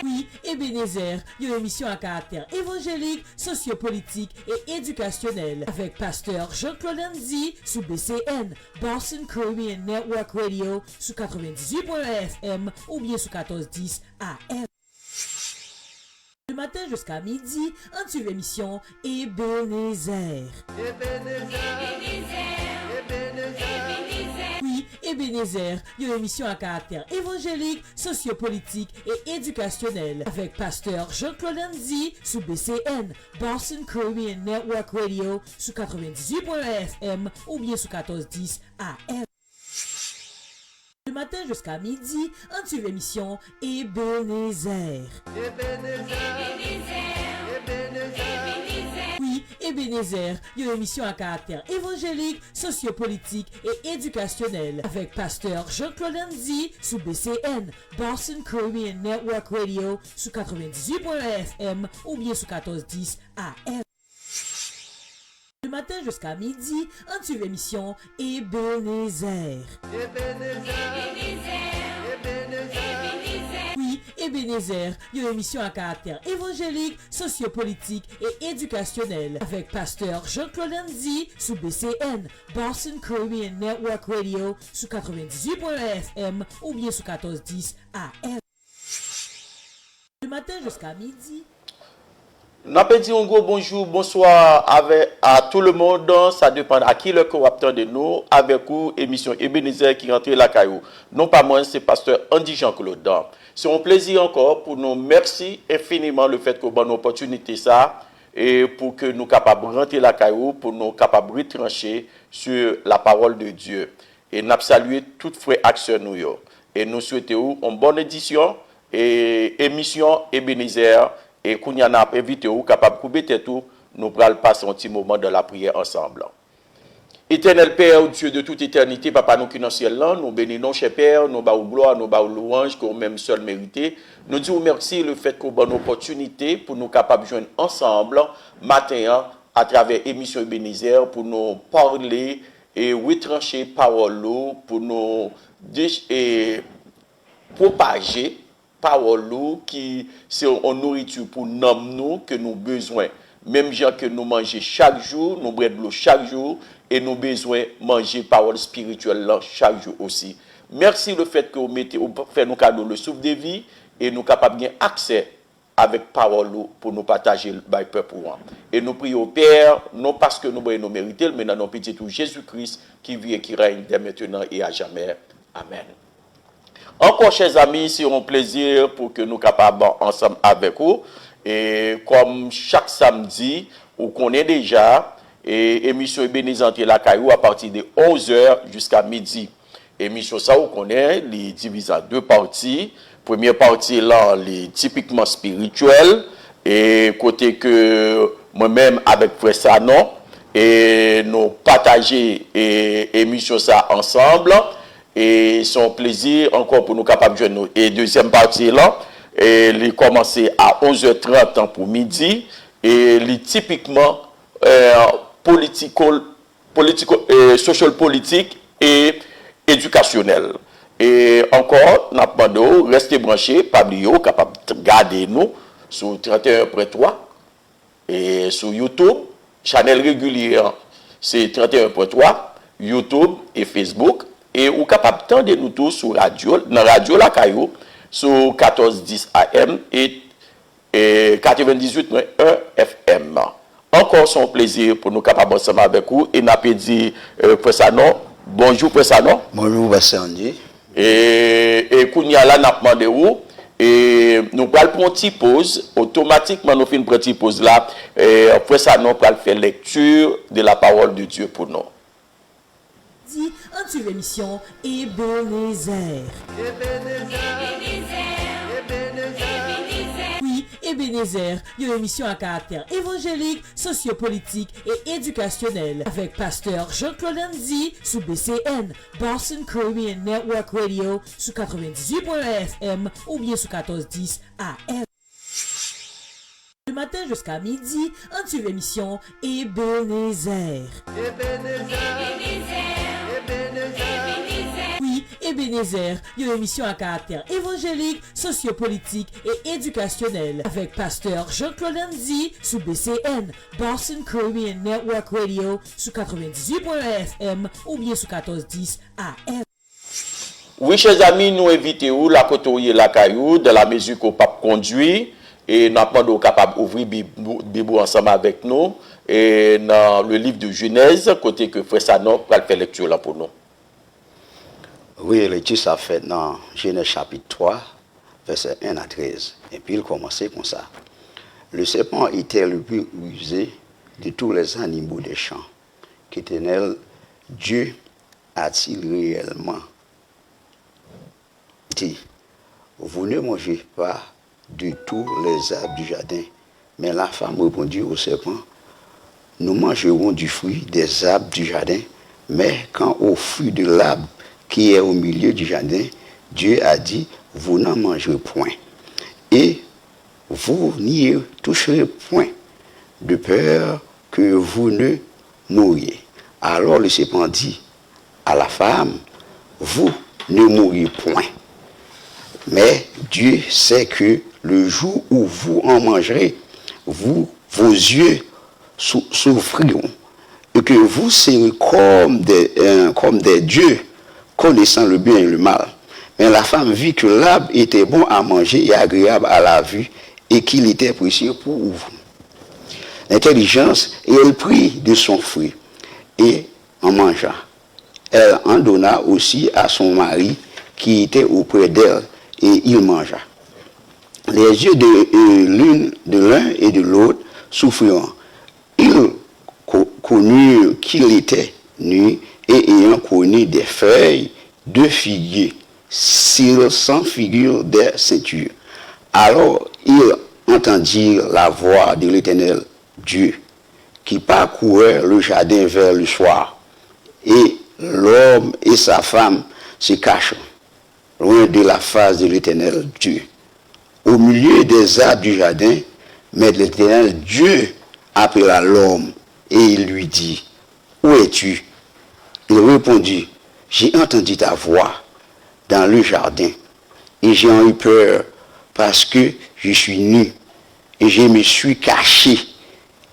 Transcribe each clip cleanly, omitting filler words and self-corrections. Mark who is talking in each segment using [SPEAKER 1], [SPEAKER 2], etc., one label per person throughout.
[SPEAKER 1] Oui, Ebenezer, une émission à caractère évangélique, sociopolitique et éducationnel avec pasteur Jean-Claude Andy sous BCN, Boston Caribbean Network Radio sous 98.1 FM ou bien sous 1410 AM. Le matin jusqu'à midi, en suivant l'émission Ebenezer. Oui, Ebenezer, une émission à caractère évangélique, sociopolitique et éducationnel avec pasteur Jean-Claude Andy sous BCN, Boston Caribbean Network Radio sous 98.1 FM ou bien sous 1410 AM. Le matin jusqu'à midi, en suivant l'émission Ebenezer. Oui, Ebenezer, une émission à caractère évangélique, sociopolitique et éducationnel avec pasteur Jean-Claude Andy sous BCN, Boston Caribbean Network Radio sous 98.1 FM ou bien sous 1410 AM. Le matin jusqu'à midi, en suivant l'émission Ebenezer. Oui, Ebenezer, une émission à caractère évangélique, sociopolitique et éducationnel avec pasteur Jean-Claude Andy sous BCN, Boston Caribbean Network Radio sous 98.1 FM ou bien sous 1410 AM. Le matin jusqu'à midi.
[SPEAKER 2] Nous avons dit un gros bonjour, bonsoir à tout le monde. Ça dépend à qui le co-opteur de nous. Avec vous, émission Ebenezer qui rentre la caillou. Non pas moi, c'est pasteur Andy Jean-Claude. C'est un plaisir encore pour nous. Merci infiniment le fait qu'on ait une opportunité ça et pour que nous capables de rentrer la caillou, pour nous capables de retrancher sur la parole de Dieu. Et nous saluons toutes frères actions nous. Et nous souhaitons une bonne édition et émission Ebenezer. Et qu'on y en a invité ou capable de couper tout, nous allons passer un petit moment de la prière ensemble. Éternel Père, Dieu de toute éternité, Papa nous qui dans le ciel là, nous bénissons, cher Père, nous baou gloire, nous baou louange, qu'on même seul mérité. Nous disons merci le fait qu'on a une opportunité pour nous capables de joindre ensemble, matin, à travers l'émission Ebenezer, pour nous parler et retrancher parole, pour nous propager parole qui c'est en nourriture pour nous que nous besoin. Même gens que nous mangeons chaque jour, nous buvons de l'eau chaque jour et nous besoin manger parole spirituelle là chaque jour aussi. Merci le fait que vous mettez fait nous cadeau le souffle de vie et nous capables d'avoir accès avec parole pour nous partager le peuple pour. Et nous prions au Père non parce que nous nous méritons mais dans notre petit tout Jésus-Christ qui vit et qui règne dès maintenant et à jamais. Amen. Encore, chers amis, c'est un plaisir pour que nous soyons capables ensemble avec vous. Et comme chaque samedi, vous connaissez déjà, émission Ebenezer la Caillou à partir de 11h jusqu'à midi. Émission ça, vous connaissez, les divisée en deux parties. Première partie, là, les typiquement spirituels. Et côté que moi-même, avec Frère Sanon, et nous partager émission ça ensemble. Et son plaisir encore pour nous capables de joindre. Et deuxième partie là, il commencé à 11h30 pour midi. Et il typiquement social politique et éducationnel. Et encore, nous demandons, restez branchés, pas oublier, capable de garder nous sur 31.3 et sur YouTube, channel régulier, c'est 31.3, YouTube et Facebook. Et vous êtes capable de nous tous sur radio, dans la radio La Caillou, sur 1410 AM et 98.1 FM. Encore son plaisir pour nous capables ensemble avec vous. Et nous avons dit, Pressanon, bonjour Pressanon.
[SPEAKER 3] Bonjour Andy.
[SPEAKER 2] Et Kounia là, nous avons demandé où. Et nous allons prendre une petite pause. Automatiquement, nous faisons une petite pause là. Et Pressanon va faire lecture de la parole de Dieu pour nous.
[SPEAKER 1] En suivant l'émission Ebenezer. Oui, Ebenezer, une émission à caractère évangélique, sociopolitique et éducationnel avec pasteur Jean-Claude Andy sous BCN, Boston Caribbean Network Radio sous 98.1 FM ou bien sous 1410 AM. Le matin jusqu'à midi, en suivant l'émission Ebenezer. Oui, Ebenezer, Ebenezer, une émission à caractère évangélique, sociopolitique et éducationnel avec pasteur Jean-Claude Andy sous BCN, Boston Caribbean Network Radio sous 98.1 FM ou bien sous 1410 AM.
[SPEAKER 2] Oui, chers amis, nous invitons la côtoyer la caillou dans la mesure qu'on peut conduire et nous sommes capables d'ouvrir Bible ensemble avec nous et dans le livre de Genèse, côté que Frère Sanon va faire lecture là pour nous.
[SPEAKER 3] Oui, l'étude ça fait dans Genèse chapitre 3, verset 1 à 13. Et puis il commençait comme ça. Le serpent était le plus rusé de tous les animaux des champs qu'Éternel Dieu a-t-il réellement dit, vous ne mangez pas de tous les arbres du jardin. Mais la femme répondit au serpent, nous mangerons du fruit des arbres du jardin, mais quand au fruit de l'arbre qui est au milieu du jardin, Dieu a dit, vous n'en mangerez point. Et vous n'y toucherez point, de peur que vous ne mouriez. Alors le serpent dit à la femme, vous ne mourrez point. Mais Dieu sait que le jour où vous en mangerez, vos yeux souffriront, et que vous serez comme des dieux, connaissant le bien et le mal. Mais la femme vit que l'arbre était bon à manger et agréable à la vue, et qu'il était précieux pour vous. L'intelligence, et elle prit de son fruit, et en mangea. Elle en donna aussi à son mari, qui était auprès d'elle, et il mangea. Les yeux de l'un et de l'autre souffriront. Ils connurent qu'il était nu, et ayant connu des feuilles de figuier, s'ils s'enfigurent des ceintures. Alors ils entendirent la voix de l'Éternel Dieu, qui parcourait le jardin vers le soir. Et l'homme et sa femme se cachent loin de la face de l'Éternel Dieu, au milieu des arbres du jardin. Mais l'Éternel Dieu appela l'homme et il lui dit, où es-tu? Il répondit, j'ai entendu ta voix dans le jardin et j'ai eu peur parce que je suis nu et je me suis caché.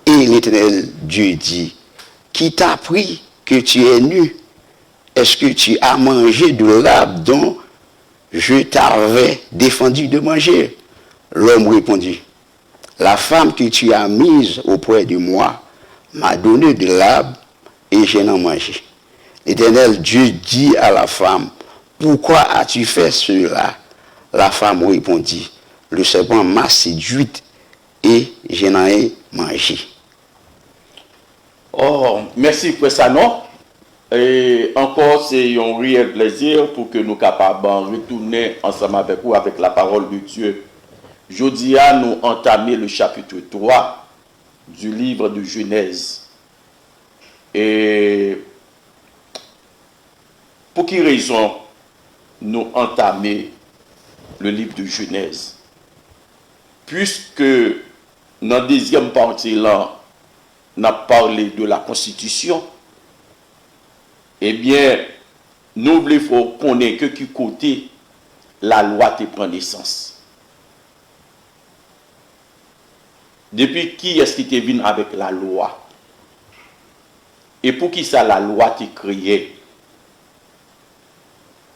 [SPEAKER 3] Et l'Éternel Dieu dit, qui t'a appris que tu es nu? Est-ce que tu as mangé de l'arbre dont je t'avais défendu de manger? L'homme répondit, la femme que tu as mise auprès de moi m'a donné de l'arbre et je n'en mangé. L'Éternel Dieu dit à la femme, pourquoi as-tu fait cela? La femme répondit, le serpent m'a séduite et je n'en ai mangé.
[SPEAKER 2] Oh, merci Frère Sanon. Et encore, c'est un réel plaisir pour que nous capables de retourner ensemble avec vous avec la parole de Dieu. Jeudi, nous entamer le chapitre 3 du livre de Genèse. Et pour quelle raison nous entamer le livre de Genèse? Puisque dans la deuxième partie là, on a parlé de la Constitution, eh bien, nous voulons connaître que qui côté la loi te prend naissance. Depuis qui est-ce qui te venu avec la loi? Et pour qui ça la loi te créé?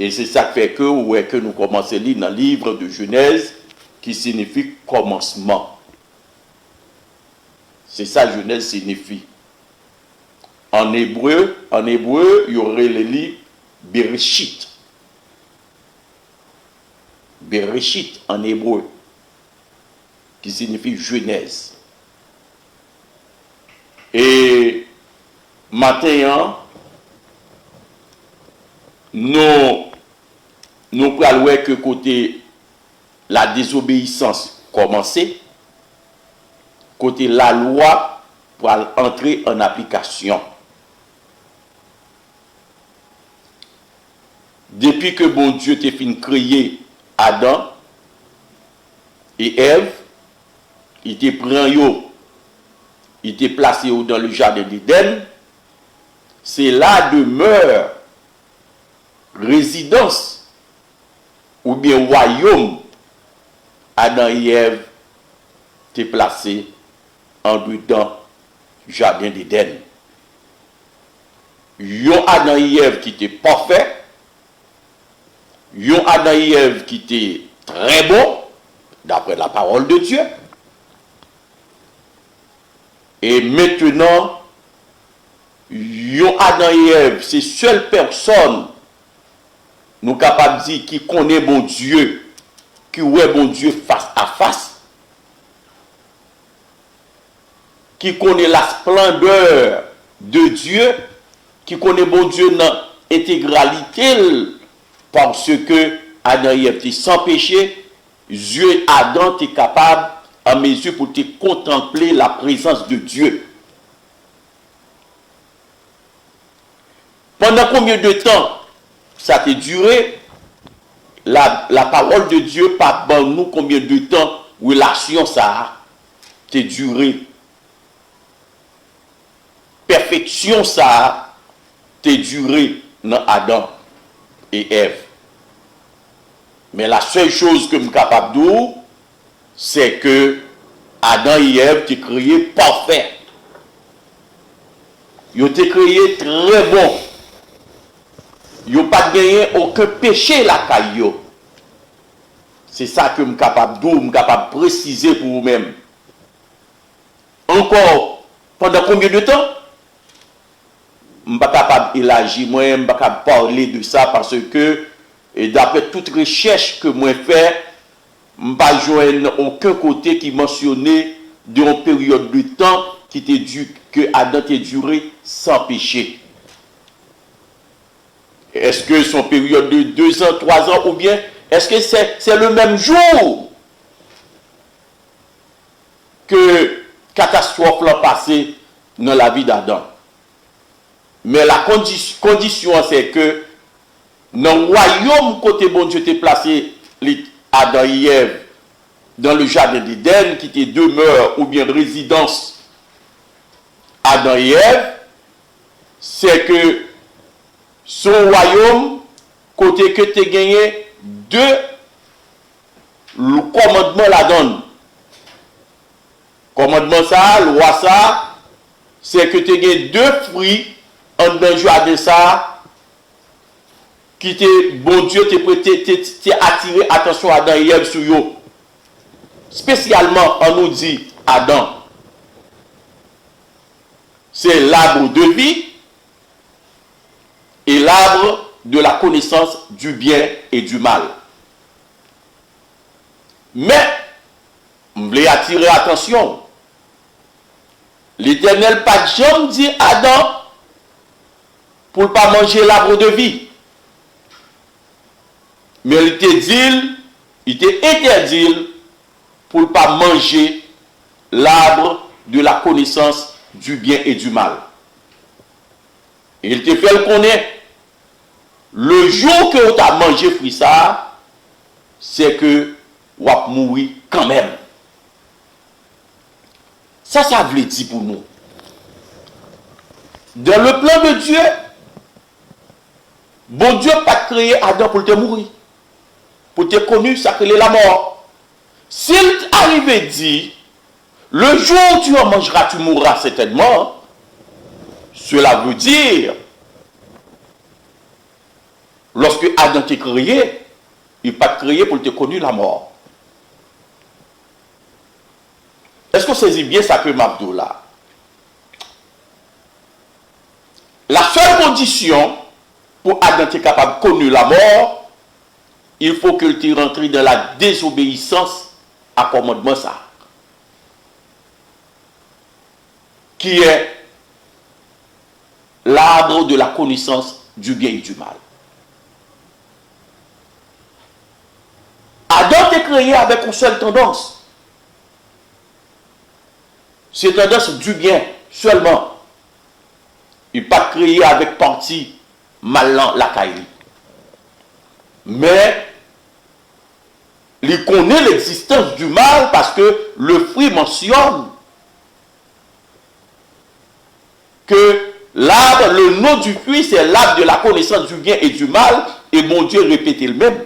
[SPEAKER 2] Et c'est ça qui fait que nous commençons à lire dans le livre de Genèse qui signifie commencement. C'est ça Genèse signifie. En hébreu, il y aurait le livre Bereshit. Bereshit en hébreu, qui signifie Genèse. Et maintenant, nous pouvons voir que côté la désobéissance commencer, côté la loi pour entrer en application. Depuis que bon Dieu t'a fini créer Adam et Ève, il te prend il te placé dans le jardin d'Éden. C'est la demeure, résidence ou bien royaume, Adam et Ève étaient placés en dedans jardin d'Éden. Yon Adam et Ève qui était parfait, yon Adam et Ève qui était très bon, d'après la parole de Dieu. Et maintenant, yon Adam et Ève, c'est seule personne, nous capables de dire, qui connaît bon Dieu, qui ouais bon Dieu face à face, qui connaît la splendeur de Dieu, qui connaît bon Dieu dans l'intégralité, parce que Adam et Ève étaient sans péché, Dieu Adam était capable, à mesure pour te contempler la présence de Dieu. Pendant combien de temps ça a duré? La parole de Dieu pas bon nous combien de temps relation ça a duré. Perfection ça a duré dans Adam et Ève. Mais la seule chose que je suis capable de dire, c'est que Adam et Ève étaient créés parfaits. Ils ont été créés très bons. Ils n'ont pas gagné aucun péché la caillou. C'est ça que je suis capable de dire, je suis capable de préciser pour vous-même. Encore, pendant combien de temps? Je ne suis pas capable d'élargir, moi, je ne suis pas capable de parler de ça parce que, d'après toute recherche que moi fais, je ne pas joindre aucun côté qui mentionnait d'une période de temps qui était dû, que Adam était duré sans péché. Est-ce que son période de 2 ans, 3 ans, ou bien est-ce que c'est le même jour que catastrophe l'a passé dans la vie d'Adam? Mais la condition, c'est que dans le royaume côté bon Dieu t'est placé Adam et Ève dans le jardin d'Éden qui était demeure ou bien résidence Adam et Ève, c'est que son royaume côté que tu as gagné le commandement la donne. Commandement ça, loi ça, c'est que tu as gagné 2 fruits en dans le jardin ça qui te bon Dieu t'es attiré attention Adam et Ève sur eux. Spécialement on nous dit Adam. C'est l'arbre de vie et l'arbre de la connaissance du bien et du mal. Mais je voulais attirer attention. L'Éternel pas jamais dit Adam pour ne pas manger l'arbre de vie. Mais il était interdit pour ne pas manger l'arbre de la connaissance du bien et du mal. Et il te fait le connaître. Le jour que tu as mangé fruit ça, c'est que tu vas mourir quand même. Ça veut dire pour nous. Dans le plan de Dieu, bon Dieu n'a pas créé Adam pour te mourir. Pour te connu, ça crée la mort. S'il arrivait dit, le jour où tu en mangeras, tu mourras certainement. Cela veut dire, lorsque Adam t'est créé, il n'est pas créé pour te connu la mort. Est-ce qu'on saisit bien ça que m'abdou là? La seule condition pour Adam être capable de connaître la mort, il faut qu'il te rentre dans la désobéissance à commandement ça. Qui est l'arbre de la connaissance du bien et du mal. Adam est créé avec une seule tendance. C'est tendance du bien seulement. Il n'est pas créé avec partie malin la caille. Mais il connaît l'existence du mal parce que le fruit mentionne que l'arbre, le nom du fruit, c'est l'arbre de la connaissance du bien et du mal, et mon Dieu répétait le même.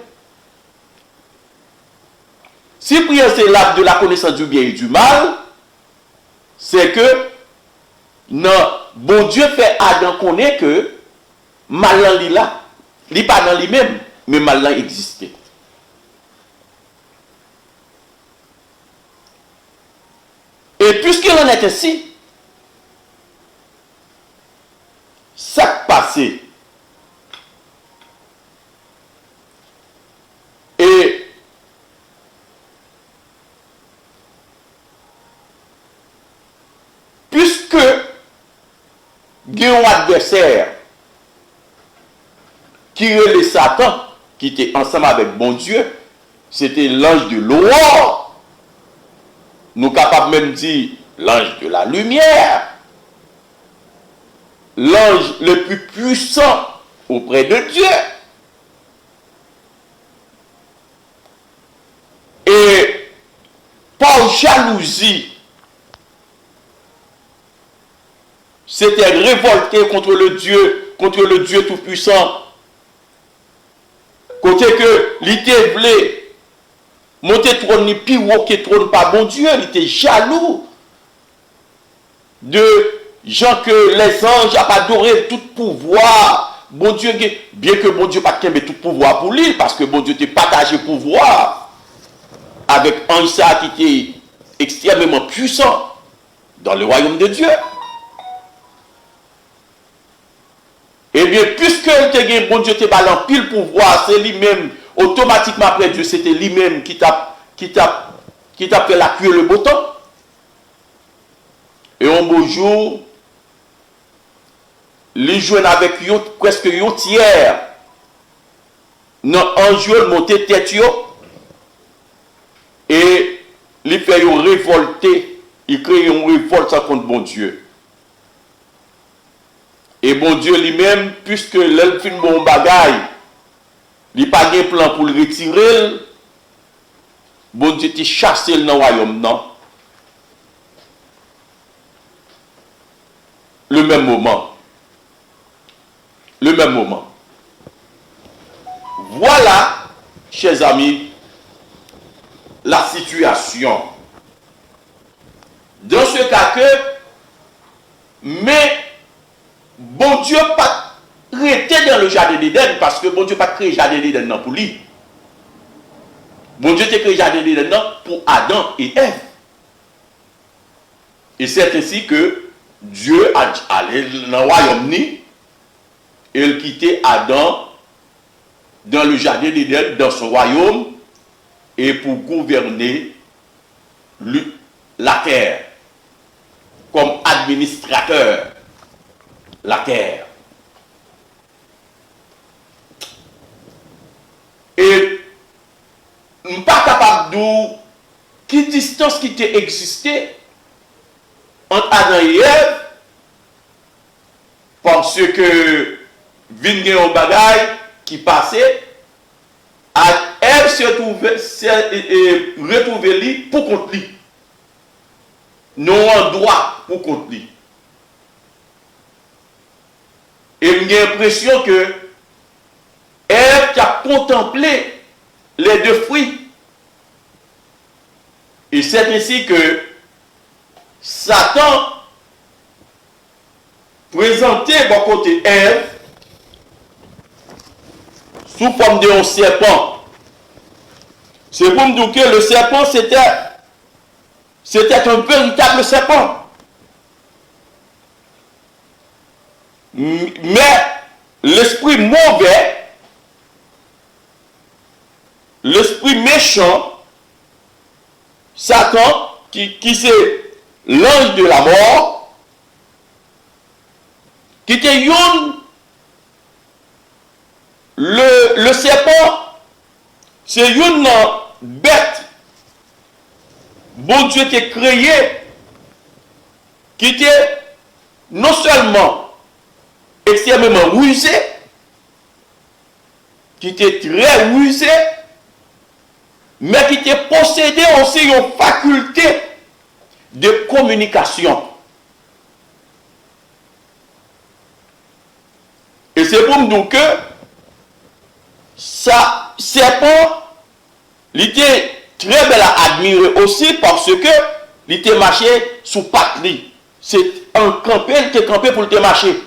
[SPEAKER 2] Si prière c'est l'arbre de la connaissance du bien et du mal, c'est que non, bon Dieu fait Adam connaître que mal li là, li pas dans lui-même, mais mal existait. Et puisqu'il en est ainsi, ça passé. Et puisque il y a un adversaire qui est le Satan, qui était ensemble avec bon Dieu, c'était l'ange de l'aurore. Nous sommes capables même de dire l'ange de la lumière, l'ange le plus puissant auprès de Dieu. Et par jalousie, s'était révolté contre le Dieu tout-puissant. Côté que l'ité voulait monter trône ni plus haut que trône pas bon Dieu, il était jaloux de gens que les anges ont adoré tout pouvoir. Bon Dieu, bien que bon Dieu pas qu'aimer tout pouvoir pour lui, parce que bon Dieu t'a partagé pouvoir avec un ça qui était extrêmement puissant dans le royaume de Dieu. Eh bien, puisque bon Dieu te balance pile pouvoir, c'est lui-même, automatiquement après Dieu, c'était lui-même qui t'a fait la cuire le bouton. Et un beau jour, les jeunes avec presque un tiers, dans un jour, monter tête et les fait révolter, il crée une révolte contre bon Dieu. Et bon Dieu lui-même, puisque l'elfine bon bagaille, il n'a pas de plan pour le retirer, bon Dieu t'a chassé dans le royaume, non? Le même moment. Le même moment. Voilà, chers amis, la situation. Dans ce cas que, mais bon Dieu pas arrêté dans le jardin d'Éden parce que bon Dieu pas créé le jardin d'Éden pour lui. Bon Dieu t'a créé le jardin d'Éden pour Adam et Ève. Et c'est ainsi que Dieu a allé dans le royaume et il quittait Adam dans le jardin d'Éden, dans son royaume, et pour gouverner la terre comme administrateur. La terre. Et je ne suis pas capable de dire quelle distance qui était existée entre Adam et Ève, parce que vingé un bagaille qui passait, Ève se retrouvait lui pour contre lui. Non en droit pour contre lui. Et j'ai l'impression que Ève qui a contemplé les deux fruits. Et c'est ainsi que Satan présentait bon côté Ève sous forme d'un serpent. C'est pour me dire que le serpent c'était un véritable serpent. Mais l'esprit mauvais, l'esprit méchant, Satan, qui c'est l'ange de la mort, qui était le serpent, c'est une bête, bon Dieu t'a créé, qui était non seulement extrêmement rusé, qui était très rusé, mais qui était possédé aussi une faculté de communication. Et c'est pour nous que ça, serpent, il était très belle à admirer aussi parce que il était marché sous patte. C'est un campé, il était campé pour le marcher.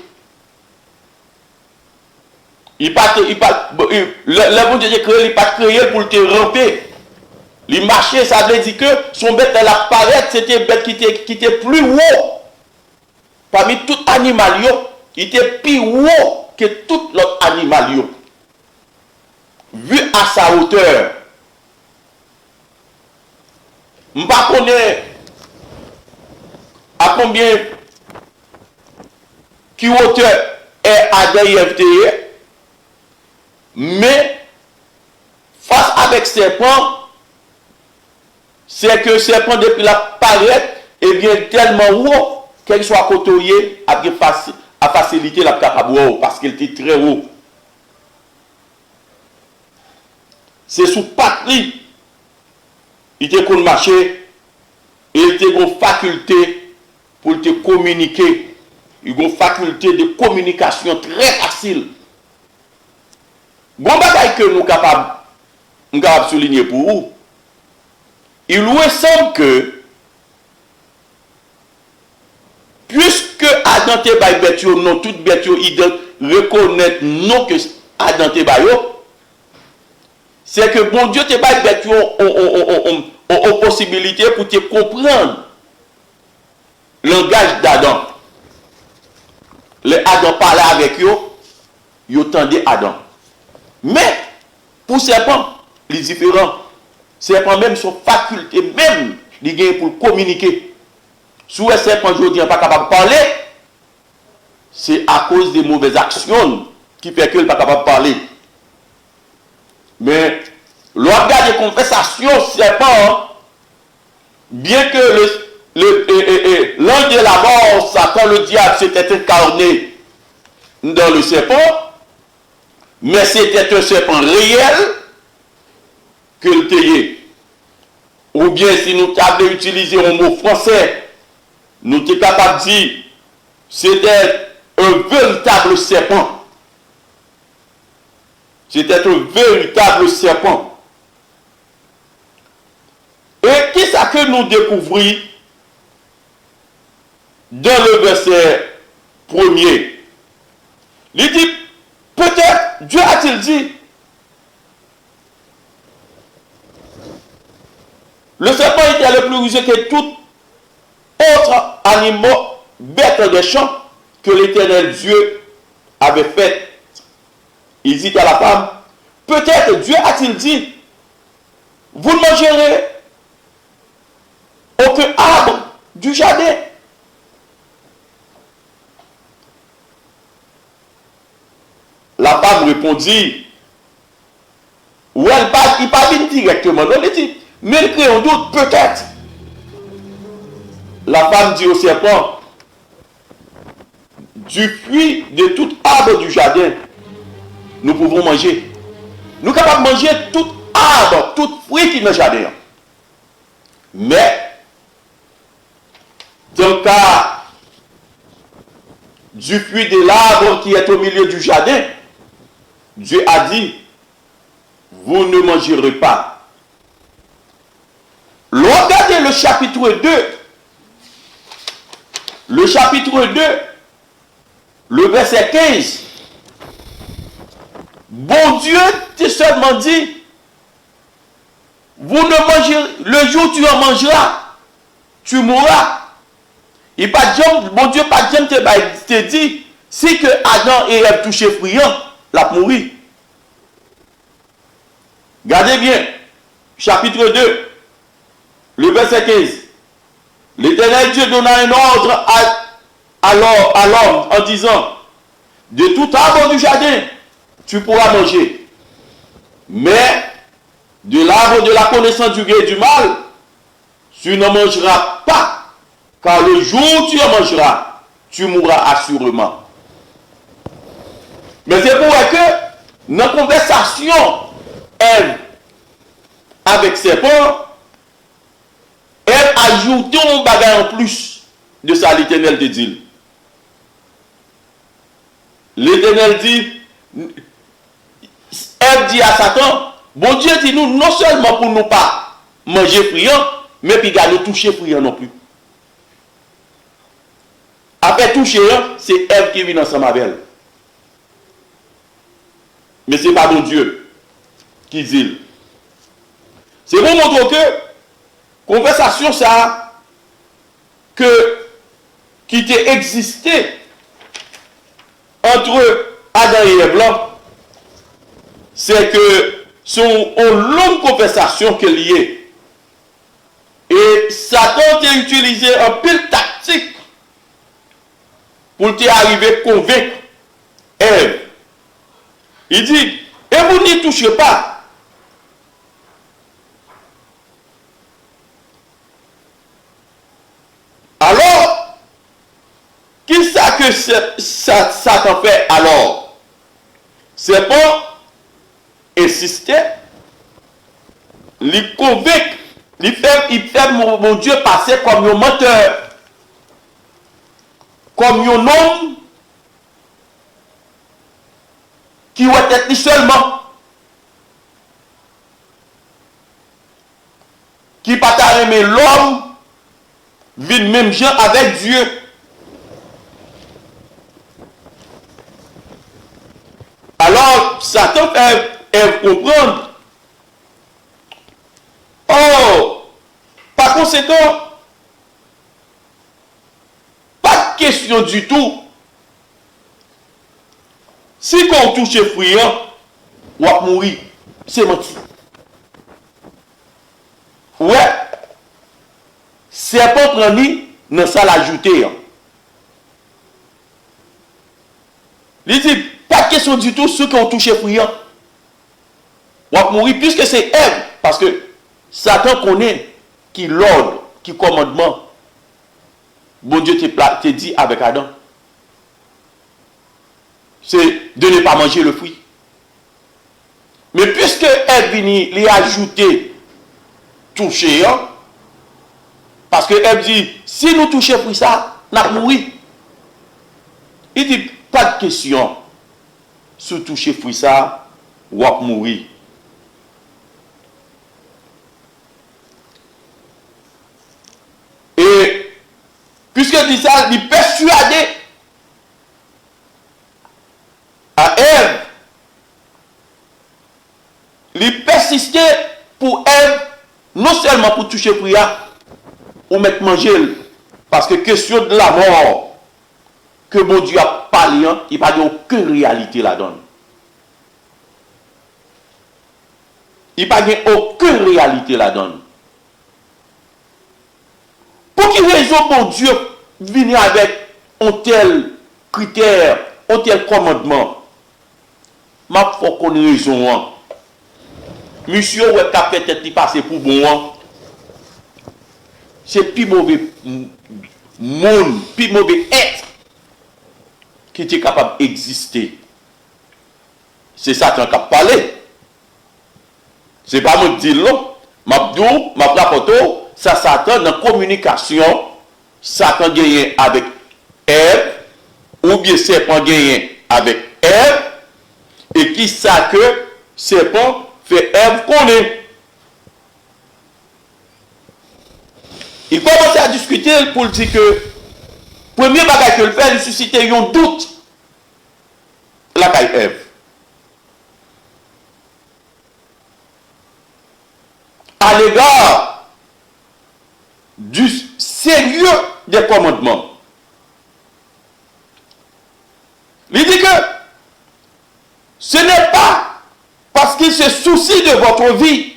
[SPEAKER 2] Le bon Dieu créé, il pas créé pour le ramper. Il marchait, ça veut dire que son bête elle apparaît, c'était une bête qui était plus haut. Parmi tout animal, il était plus haut que tout l'autre animal. Vu à sa hauteur. Je ne sais pas à combien qui hauteur est ADIFTE, mais face avec serpent, c'est que serpent depuis la paraît et bien tellement haut qu'elle soit côtoyée à faciliter la capable parce qu'elle était très haut. C'est sous patrie. Il était qu'on marcher et il était une faculté pour te communiquer. Il a une faculté de communication très facile. Bon bagaille que nous sommes capables de souligner pour vous. Il nous semble que puisque Adam te bail bête non toute bête reconnaître non que Adam te bail c'est que bon Dieu te bail bête on possibilité pour te comprendre le langage d'Adam. Le Adam parlait avec eux, ils entendaient Adam. Mais pour serpent, les différents serpent même son faculté même il gagne pour communiquer. Si un serpent aujourd'hui n'est pas capable de parler, c'est à cause des mauvaises actions qui fait qu'il n'est pas capable de parler. Mais l'organe de conversation serpent, bien que l'ange de la mort, Satan, le diable, s'était incarné dans le serpent, mais c'était un serpent réel que le théier. Ou bien si nous avions utilisé un mot français, nous sommes capables de dire c'était un véritable serpent. C'était un véritable serpent. Et qu'est-ce que nous découvrons dans le verset 1er? Il dit, peut-être, Dieu a-t-il dit, le serpent était le plus rusé que tout autre animal, bête des champs, que l'Éternel Dieu avait fait. Il dit à la femme, peut-être Dieu a-t-il dit, vous ne mangerez aucun arbre du jardin. La femme répondit, ou elle parle, il parle directement dans l'éthique, mais elle crée un doute, peut-être. La femme dit au serpent, du fruit de tout arbre du jardin, nous pouvons manger. Nous sommes capables de manger tout arbre, tout fruit qui est dans le jardin. Mais, dans le cas du fruit de l'arbre qui est au milieu du jardin, Dieu a dit, vous ne mangerez pas. Regardez le chapitre 2. Le chapitre 2, le verset 15. Bon Dieu t'a seulement dit, vous ne mangerez, le jour où tu en mangeras, tu mourras. Et pas bon Dieu pas te dit, si que Adam et Ève touché friand, la mourir. Regardez bien, chapitre 2, le verset 15. L'Éternel Dieu donna un ordre à l'homme en disant, de tout arbre du jardin, tu pourras manger. Mais de l'arbre de la connaissance du bien et du mal, tu ne mangeras pas, car le jour où tu en mangeras, tu mourras assurément. Mais c'est pour que dans la conversation, Ève avec ses parents, elle ajoute un bagage en plus de ça, l'Éternel te dit. L'Éternel dit, Ève dit à Satan, bon Dieu dit nous, non seulement pour nous pas
[SPEAKER 4] manger friand, mais puis garder toucher friand non plus. Après toucher, c'est Ève qui vient ensemble avec elle. Mais ce n'est pas mon Dieu qui dit. C'est pour montrer que conversation ça qui était existé entre Adam et Ève là, c'est que son longue conversation que liée. Et Satan a utilisé un pile tactique pour arriver à convaincre Ève. Il dit, et vous n'y touchez pas. Alors, qui ça que Satan fait alors? C'est pas insister, lui convaincre, il fait mon Dieu passer comme un menteur, comme un homme qui va être seulement, qui pas aimer l'homme, vit même gens avec Dieu. Alors, Satan fait comprendre. Oh, par conséquent, pas de question du tout. Si on touche fruit, on va mourir. C'est menti. Ouais. C'est pas prendre dans ça l'ajouter. Il dit, pas de question du tout, ceux qui ont touché fruit, on va mourir, puisque c'est Ève. Parce que Satan connaît qui l'ordre, qui commandement. Bon Dieu te dit avec Adam. C'est de ne pas manger le fruit. Mais puisque Ève vient lui ajouter toucher, parce que Ève dit, si nous touchons fruit ça, nous allons mourir. Il dit, pas de question. Si toucher fruit ça, ou à mourir. Et puisque dit ça, il persuadé à Ève, il persistait pour Ève, non seulement pour toucher fruit ou mettre manger, parce que question de la mort que bon Dieu a parlé, il n'y a pas aucune réalité là-dedans. Il n'y a pas aucune réalité là-dedans. Pour quelle raison bon Dieu vient avec un tel critère, un tel commandement? Je faut qu'on ait raison. Monsieur, ouais, qui a fait tête passer pour bon. C'est plus mauvais monde, plus mauvais être qui était capable d'exister. C'est Satan qui a parlé. C'est pas moi qui dis là. M'abdou, m'apporto, ça Satan dans la communication, Satan gagne avec Ève, ou bien serpent gagne avec Ève, et qui ça que serpent fait Ève connaît. Il commence à discuter pour dire que premier bagage que le fait, il suscite un doute la caille Ève. À l'égard du sérieux des commandements. Il dit que ce n'est pas parce qu'il se soucie de votre vie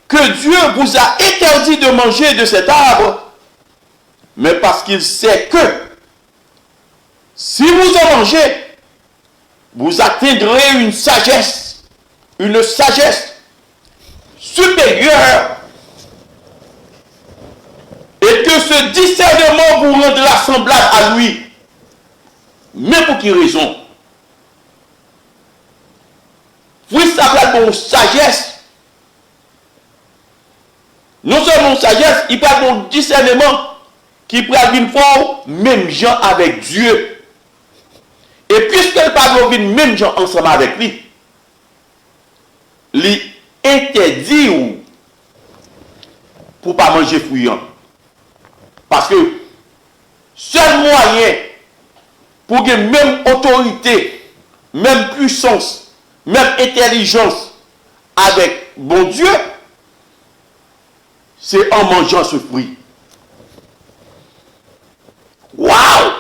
[SPEAKER 4] que Dieu vous a interdit de manger de cet arbre, mais parce qu'il sait que si vous en mangez, vous atteindrez une sagesse supérieure, et que ce discernement vous rendra semblable à lui. Mais pour quelle raison? Vous savez pour sagesse. Non seulement une sagesse, il parle d'un discernement qui prend une fois même gens avec Dieu. Et puisqu'elle parle d'une même gens ensemble avec lui, il interdit pour pas manger fruit. Parce que seul moyen pour que même autorité, même puissance, même intelligence avec bon Dieu, c'est en mangeant ce fruit. Waouh!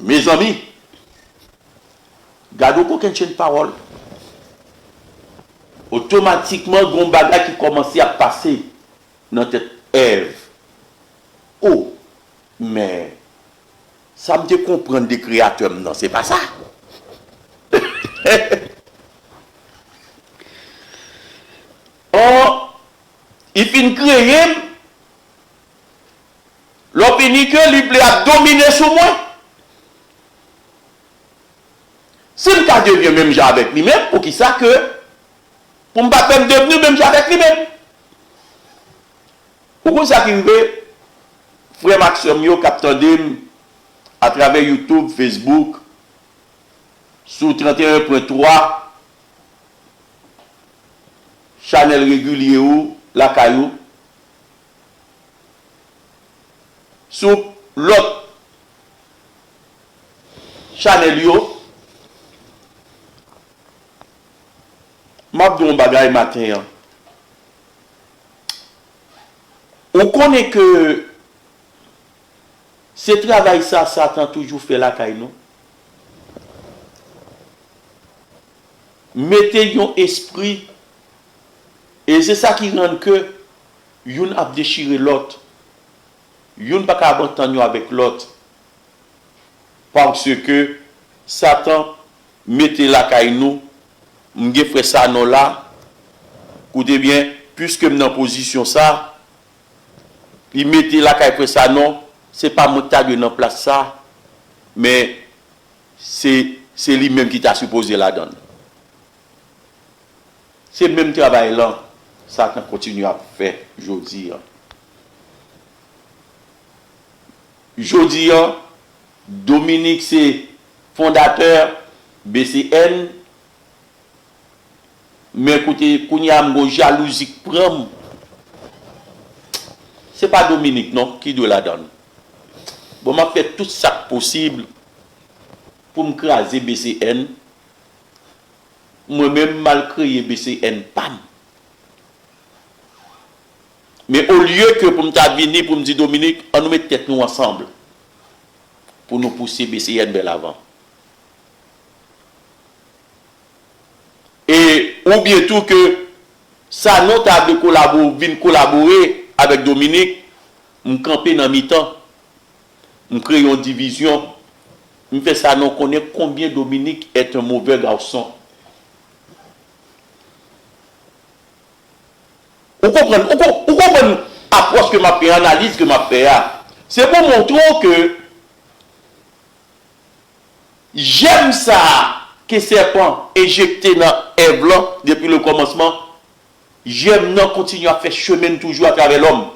[SPEAKER 4] Mes amis, gardez aucune chaîne de parole. Automatiquement, il y a un bagage qui commençait à passer dans tête Ève. Oh, mais ça me fait comprendre des créateurs, non, c'est pas ça. Oh, il finit créer, l'opinion que lui a dominé sur moi. Si le cas devient même genre avec lui-même, pour qui ça que, pour ne pas devenir même genre avec lui-même. Pourquoi ça qui arrive, frère Maxime, yo captandem à travers YouTube, Facebook, sous 31.3, channel régulier ou la caillou, sous l'autre channel yo, m'a dit un bagay matin. On connaît que ce travail ça, Satan toujours fait la caille nous. Mettez un esprit et c'est ça qui rend que yon a déchiré l'autre. Yon pas qu'à entendre avec l'autre. Parce que Satan mettez la caille nous, m'ge fait ça non là. Écoutez bien, puisque m'en position ça, il mettait la caille pour ça non, c'est pas mon tag dans place ça, mais c'est lui-même qui t'a supposé la donne. C'est le même travail là, Satan continue à faire aujourd'hui. Aujourd'hui, Dominique c'est fondateur BCN, mais écoutez, quand il y a une jalousie prend, c'est pas Dominique non qui doit la donner. Bon, m'a fait tout ça possible pour me craser BCN. Moi-même mal créé BCN, pam. Mais au lieu que pour me venir pour me dire Dominique, on nous met tête nous ensemble pour nous pousser BCN vers l'avant. Et ou bien tout que ça notable collaborer avec Dominique, me camper dans mi-temps, me créer une division, me fait ça non connaît combien Dominique est un mauvais garçon. Vous comprenez l'approche que m'a fait, l'analyse que m'a fait. C'est pour montrer que j'aime ça que serpent éjecté dans Ève depuis le commencement. J'aime non continuer à faire chemin toujours à travers l'homme.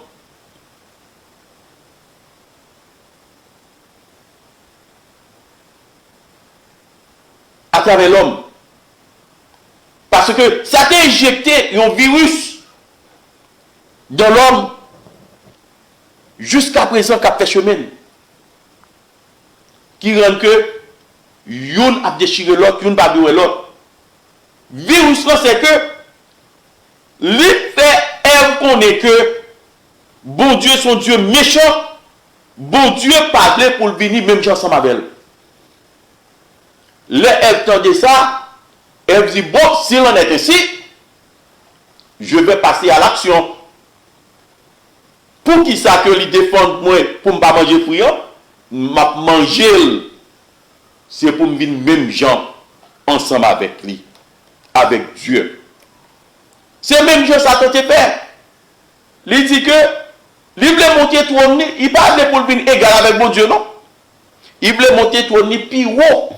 [SPEAKER 4] À travers l'homme. Parce que ça t'a injecté un virus dans l'homme jusqu'à présent qui a fait chemin. Qui rend que yon a déchiré l'autre, yon pas doué l'autre. Virus là c'est que lui fait Ève connaît que bon Dieu son Dieu méchant, bon Dieu parlait pour le venir même ensemble avec elle. Le Ève tendait ça, Ève dit bon, s'il en est ainsi, je vais passer à l'action. Pour qui ça que lui défendre moi pour ne pas manger fruit, m'a manger c'est pour me venir même gens ensemble avec lui, avec Dieu. C'est même Dieu ça te fait. Il dit que il voulait monter trône, il pas pour venir égal avec bon Dieu non. Il voulait monter trône plus haut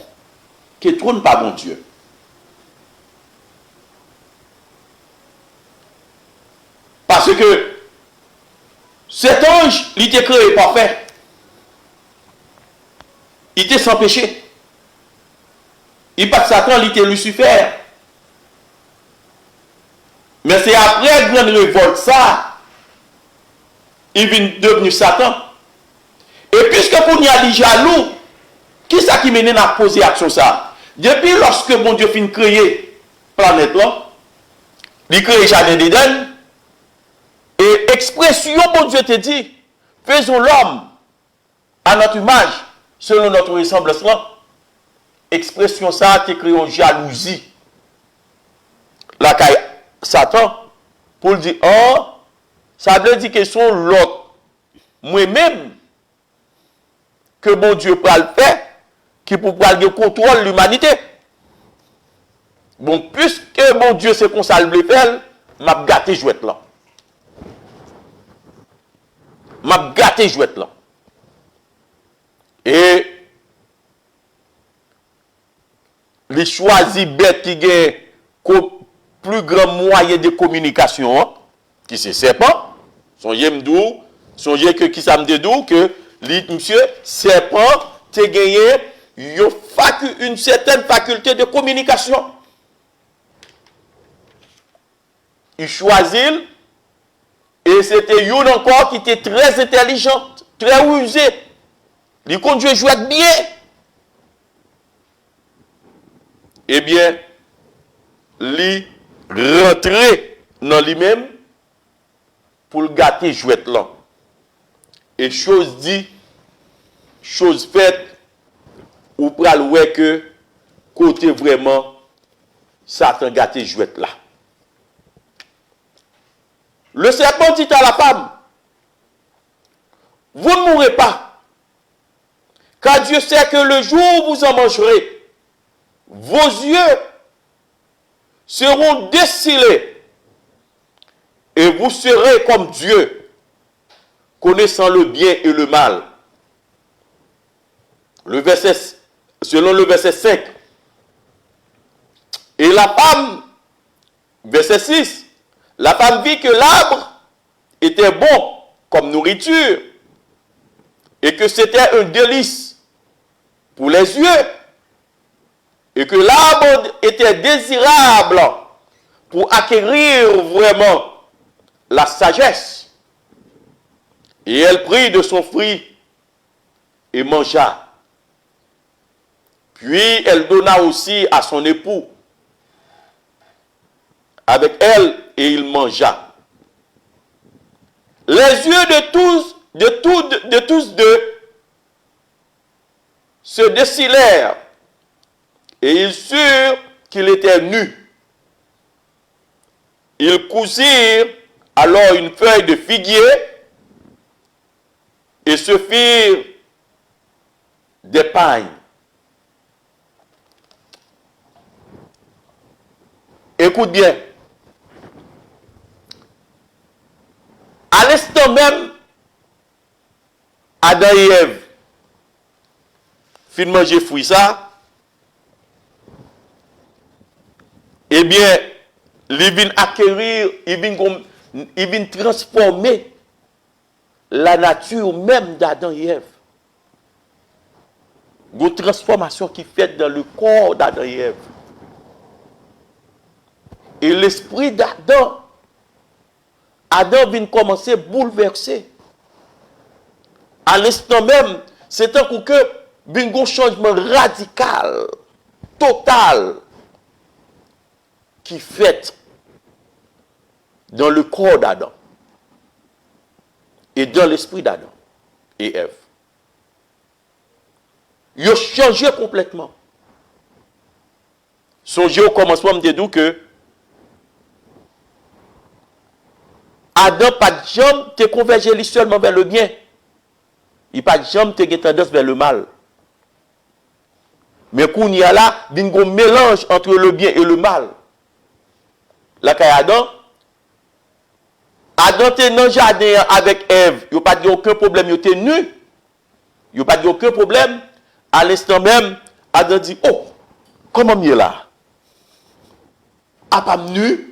[SPEAKER 4] que trône pas bon Dieu. Parce que cet ange, il était créé parfait. Il était sans péché. Il pas de Satan, il était Lucifer. Mais c'est après la grande révolte ça il vient devenu Satan. Et puisque pour nous a dit jaloux, qui ça qui mène à poser action ça? Depuis lorsque mon Dieu fin créer planète là, il crée jardin d'Éden, et expression mon Dieu te dit, faisons l'homme à notre image, selon notre ressemblance là. Expression ça qui crée une jalousie. La caille Satan, pour dire, oh, ça veut dire que son l'autre, moi-même, que mon Dieu peut le faire, qui peut le contrôle l'humanité. Bon, puisque mon Dieu c'est qu'on ça le fait, m'a gâté jouette là. M'a gâté jouette là. Et les choisis bêtes qui ont plus grand moyen de communication, qui c'est serpent, songez m'dou, songez que qui ça me dit que monsieur serpent te gagné une certaine faculté de communication. Il choisit et c'était une encore qui était très intelligente, très rusée. Il conduit jouer bien. Eh bien, il rentrer dans lui-même pour le gâter jouette là. Et chose dit, chose faite, ou pral ouais que côté vraiment Satan gâté jouette là. Le serpent dit à la femme, vous ne mourrez pas, car Dieu sait que le jour où vous en mangerez, vos yeux seront décellés et vous serez comme Dieu, connaissant le bien et le mal. Selon le verset 5. Et la femme, verset 6, la femme vit que l'arbre était bon comme nourriture et que c'était un délice pour les yeux et que l'arbre était désirable pour acquérir vraiment la sagesse. Et elle prit de son fruit et mangea. Puis elle donna aussi à son époux avec elle et il mangea. Les yeux de tous deux se décillèrent et ils surent qu'il était nu. Ils cousirent alors une feuille de figuier et se firent des pagnes. Écoute bien. À l'instant même, Adam et Ève fin manger fruit ça, eh bien, ils viennent acquérir, ils viennent transformer la nature même d'Adam et Ève. Une transformation qui est faite dans le corps d'Adam et Ève. Et l'esprit d'Adam, Adam vient commencer à bouleverser. À l'instant même, c'est un coup que un changement radical, total, qui fait dans le corps d'Adam et dans l'esprit d'Adam et Ève. Il a changé complètement. Songez au commencement, je dis que Adam pas de jambe te converger seulement vers le bien. Il pas de jambe te tendance vers le mal. Mais quand il y a là, il y a un mélange entre le bien et le mal. Là, quand Adam était dans le jardin avec Ève, il n'y a pas de aucun problème, il était nu. Il n'y a pas de aucun problème. À l'instant même, Adam dit, oh, comment il est là? Ah, pas nu?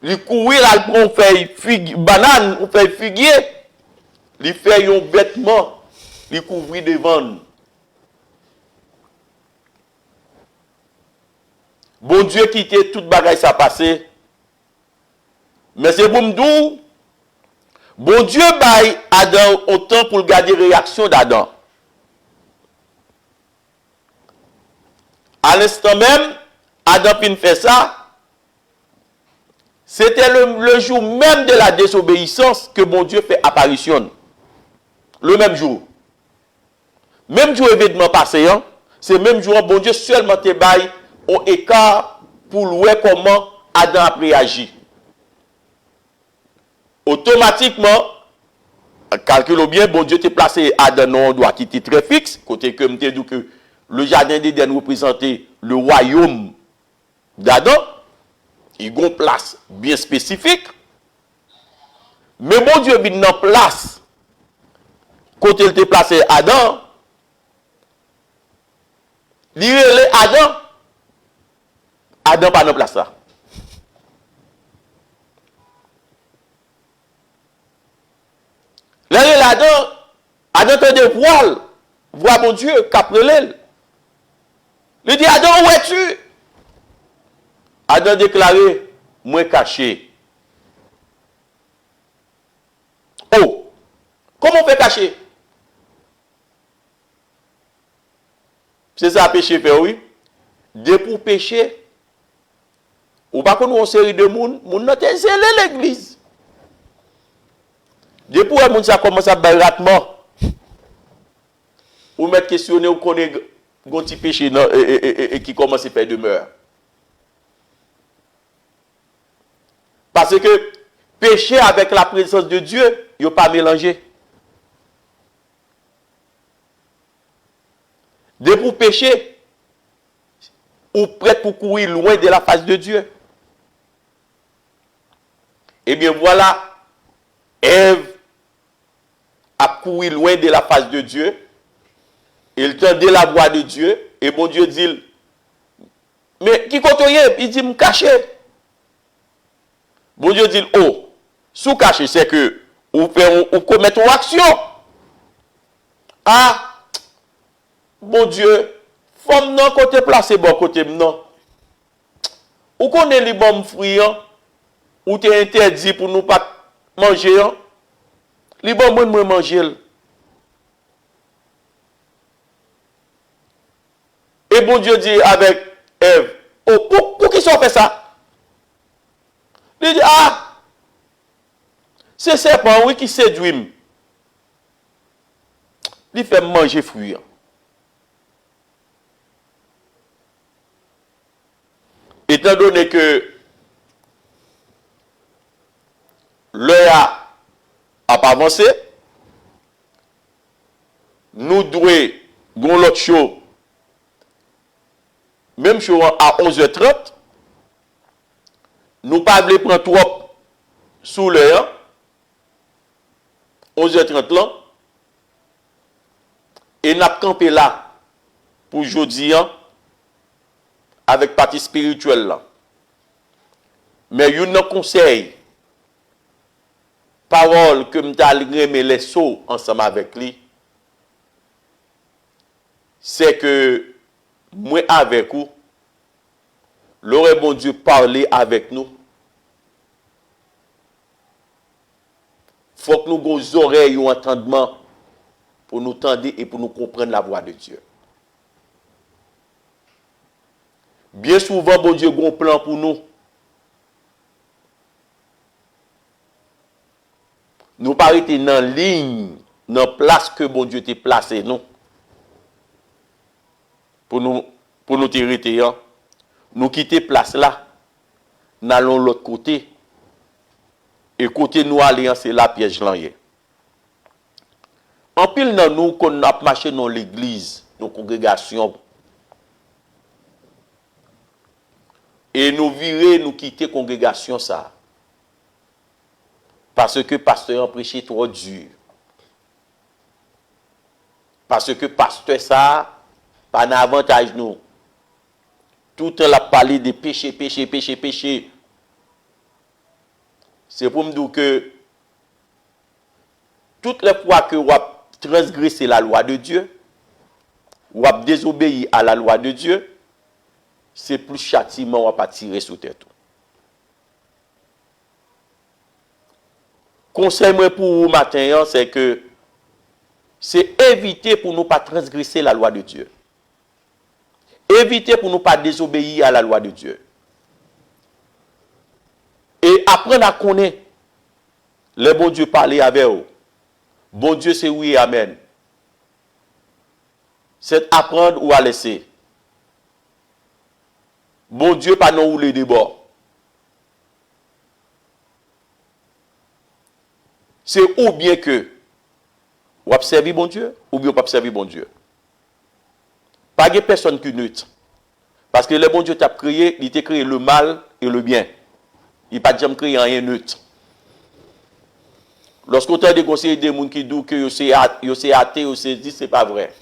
[SPEAKER 4] Il courir, il prend feuille banane, on fait figuier. Il fait un vêtement, il couvre devant. Bon Dieu qui était toute bagaille ça passé. Mais c'est pour me dire, bon Dieu baille Adam autant pour garder réaction d'Adam. À l'instant même, Adam fin fait ça. C'était le jour même de la désobéissance que bon Dieu fait apparition. Le même jour. Même jour événement passé, hein, c'est le même jour, bon Dieu seulement te baille au écart pour voir comment Adam a réagi. Automatiquement, calculons bien, bon Dieu t'a placé Adam dans un endroit qui était très fixe, côté que m'te dit que le jardin d'Éden représentait le royaume d'Adam. Il y a une place bien spécifique. Mais bon Dieu vient dans place côté il t'a placé Adam. Il est Adam. Adam pas dans place là. Là, Adam te de voile, voit mon Dieu, caprelel. Il dit, Adam, où es-tu? Adam déclaré, moi caché. Oh, comment on fait cacher? C'est ça péché fait, oui. Dès pour pécher, ou pas qu'on a une série de monde, moun n'a pas zélé l'église. Depuis que moun ça commence à faire ratement, ou mettre questionner ou connaît un petit péché et qui commence à faire demeure. Parce que péché avec la présence de Dieu, il n'y a pas mélangé. Depuis pour pécher, ou prêt pour courir loin de la face de Dieu. Eh bien voilà, Ève a couru loin de la face de Dieu. Il tendait la voix de Dieu. Et bon Dieu dit, mais qui compte rien? Il dit, me cacher. Bon Dieu dit, oh, sous caché, c'est que ou commettre une action. Ah, bon Dieu, femme non côté placé, bon côté non. Ou qu'on est les bons fruits, ou t'es interdit pour nous pas manger, les bons moi manger. Et bon Dieu dit avec Ève, oh, pour qui ça fait ça? Il dit, ah, c'est serpent, oui, qui séduit. Il fait manger fruits. Étant donné que l'heure a pas avancé, nous devons gon l'autre show, même show à 11h30, nous pas prendre trop sous l'heure, 11h30 là, et nous campé là pour aujourd'hui avec partie spirituelle là. Mais il y a un conseil, parole que m'ta remet les sauts ensemble avec lui, c'est que moi avec vous, l'aurait bon Dieu parler avec nous. Faut que nous ayons des oreilles ou entendement pour nous tendre et pour nous comprendre la voix de Dieu. Bien souvent, bon Dieu a un plan pour nous. Nous pas été dans la ligne, dans la place que bon Dieu t'a placé nous. Pour nous t'arrêter, nous quitter place là, nous allons l'autre côté. Et côté nous aller, c'est la piège là. En pile dans nous, qu'on a marché dans l'église, dans la congrégation, et nous virer, nous quitter la congrégation ça. Parce que pasteur a prêché trop dur. Parce que pasteur ça, pas d'avantage nous. Tout le temps la parler de péché. C'est pour me dire que toutes les fois que vous transgressez la loi de Dieu, ou désobéi à la loi de Dieu, c'est plus châtiment ou pas tirer sous tête. conseil moi pour vous matin, c'est que c'est éviter pour nous pas transgresser la loi de Dieu. Éviter pour nous pas désobéir à la loi de Dieu. Et apprendre à connaître le bon Dieu parler avec vous. Bon Dieu c'est oui et amen. C'est apprendre ou à laisser. Bon Dieu pas non ou les débats. C'est ou bien que ou observer bon Dieu ou bien pas observer bon Dieu. Pas de personne qui neutre. Parce que le bon Dieu t'a créé, il t'a créé le mal et le bien. Il n'a pas jamais créé rien neutre. Lorsqu'on t'a des conseils des gens qui disent que c'est athée, c'est dit, c'est pas vrai.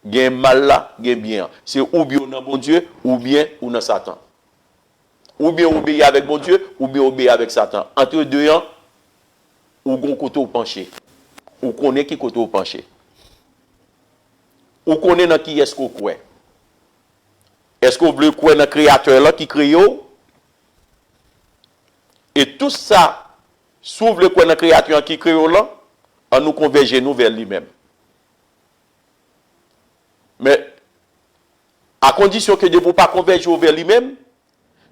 [SPEAKER 4] Il y a un mal là, il y a bien. C'est ou bien dans bon Dieu, ou bien ou dans Satan. Ou bien obéir avec bon Dieu, ou bien obéir avec Satan. Entre deux, ou gon côté penché. Ou connaît qui côté penché. Ou connaît dans qui est-ce qu'on croit. Est-ce qu'on veut croire dans le créateur là qui crée? Et tout ça, s'ouvre le coin dans le créateur qui crée là, en nous converger nous vers lui-même. Mais, à condition que de ne pas converger vers lui-même,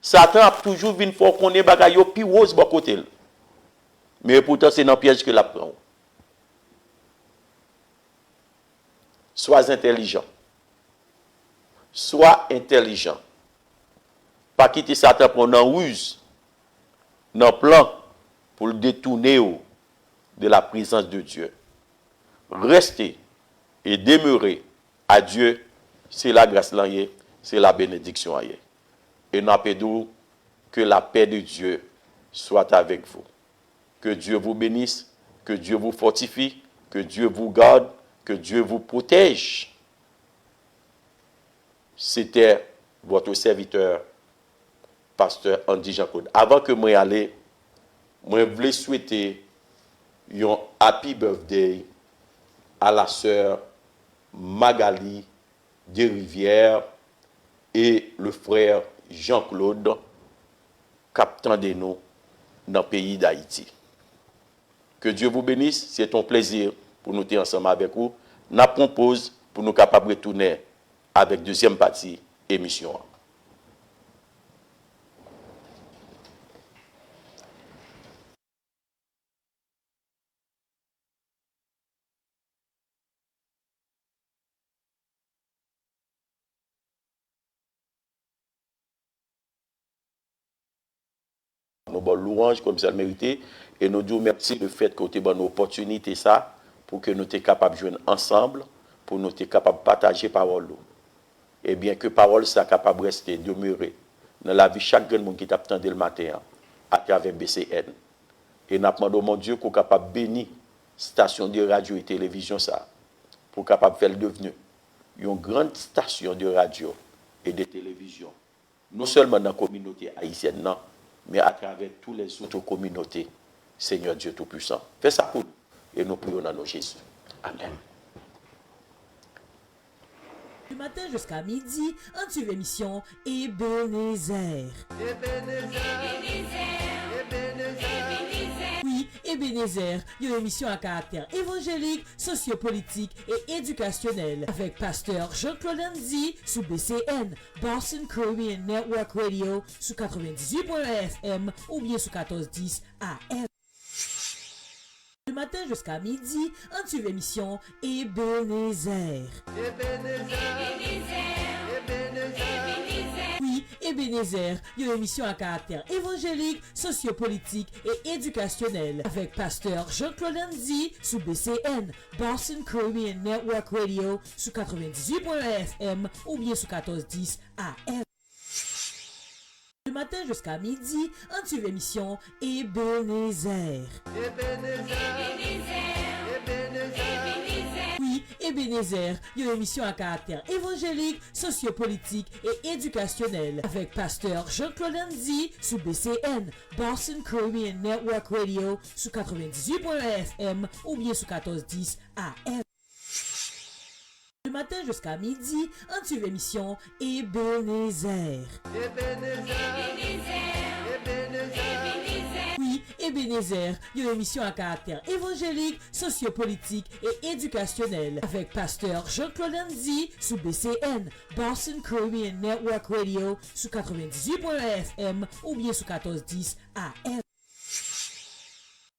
[SPEAKER 4] Satan a toujours vu une fois qu'on est bagaille plus rose de côté. Mais pourtant, c'est dans le piège que la prend. Sois intelligent. Sois intelligent. Pas quitter Satan pour une ruse, un plan pour le détourner de la présence de Dieu. Restez et demeurez à Dieu, c'est la grâce là, c'est la bénédiction. Et nous appelons que la paix de Dieu soit avec vous. Que Dieu vous bénisse, que Dieu vous fortifie, que Dieu vous garde, que Dieu vous protège. C'était votre serviteur, pasteur Andy Jean-Claude. Avant que moi aller, moi voulais souhaiter un happy birthday à la sœur Magali Desrivières et le frère Jean-Claude, capitaine de nous dans le pays d'Haïti. Que Dieu vous bénisse, c'est un plaisir pour nous être ensemble avec vous. Nous propose pour nous capables de retourner avec deuxième partie émission. Nous avons louange comme ça le mérité et nous disons merci le fait que vous avez une opportunité ça pour que nous soyons capables de jouer ensemble, pour nous soyons capables de partager parole. Et bien que parole soit capable de rester, demeurer dans la vie de chaque monde qui t'attend le matin à travers BCN. Et nous demandons mon Dieu qu'on soit capable de bénir station de radio et télévision ça pour capable de faire le devenir une grande station de radio et de télévision. Non seulement dans la communauté haïtienne, non, mais à travers toutes les autres communautés. Seigneur Dieu Tout-Puissant. Fais ça pour nous. Et nous prions dans nos Jésus. Amen.
[SPEAKER 1] Du matin jusqu'à midi, en suivant l'émission Ebenezer. Oui, Ebenezer, une émission à caractère évangélique, sociopolitique et éducationnel avec pasteur Jean-Claude Andy sous BCN, Boston Caribbean Network Radio sous 98.1 FM ou bien sous 1410 AM. Du matin jusqu'à midi, en suivant l'émission Ebenezer. Oui, Ebenezer, une émission à caractère évangélique, sociopolitique et éducationnel avec pasteur Jean-Claude Andy sous BCN, Boston Caribbean Network Radio sous 98.1 FM ou bien sous 1410 AM. Du matin jusqu'à midi, en suivant l'émission Ebenezer. Oui, Ebenezer, une émission à caractère évangélique, sociopolitique et éducationnel avec pasteur Jean-Claude Andy sous BCN, Boston Caribbean Network Radio sous 98.1 FM ou bien sous 1410 AM. Du matin jusqu'à midi, en suivant l'émission Ebenezer. Oui, Ebenezer. Ebenezer, une émission à caractère évangélique, sociopolitique et éducationnel avec pasteur Jean-Claude Andy sous BCN, Boston Caribbean Network Radio sous 98.1 FM ou bien sous 1410 AM.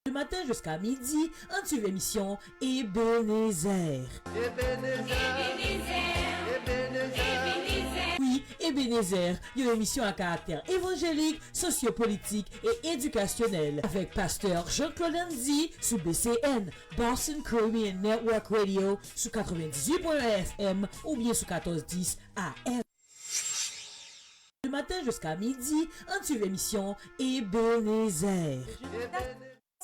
[SPEAKER 1] Du matin jusqu'à midi, en suivant l'émission Ebenezer. Oui, Ebenezer, une émission à caractère évangélique, sociopolitique et éducationnel avec pasteur Jean-Claude Andy sous BCN, Boston Caribbean Network Radio sous 98.1 FM ou bien sous 1410 AM. Du matin jusqu'à midi, en suivant l'émission Ebenezer.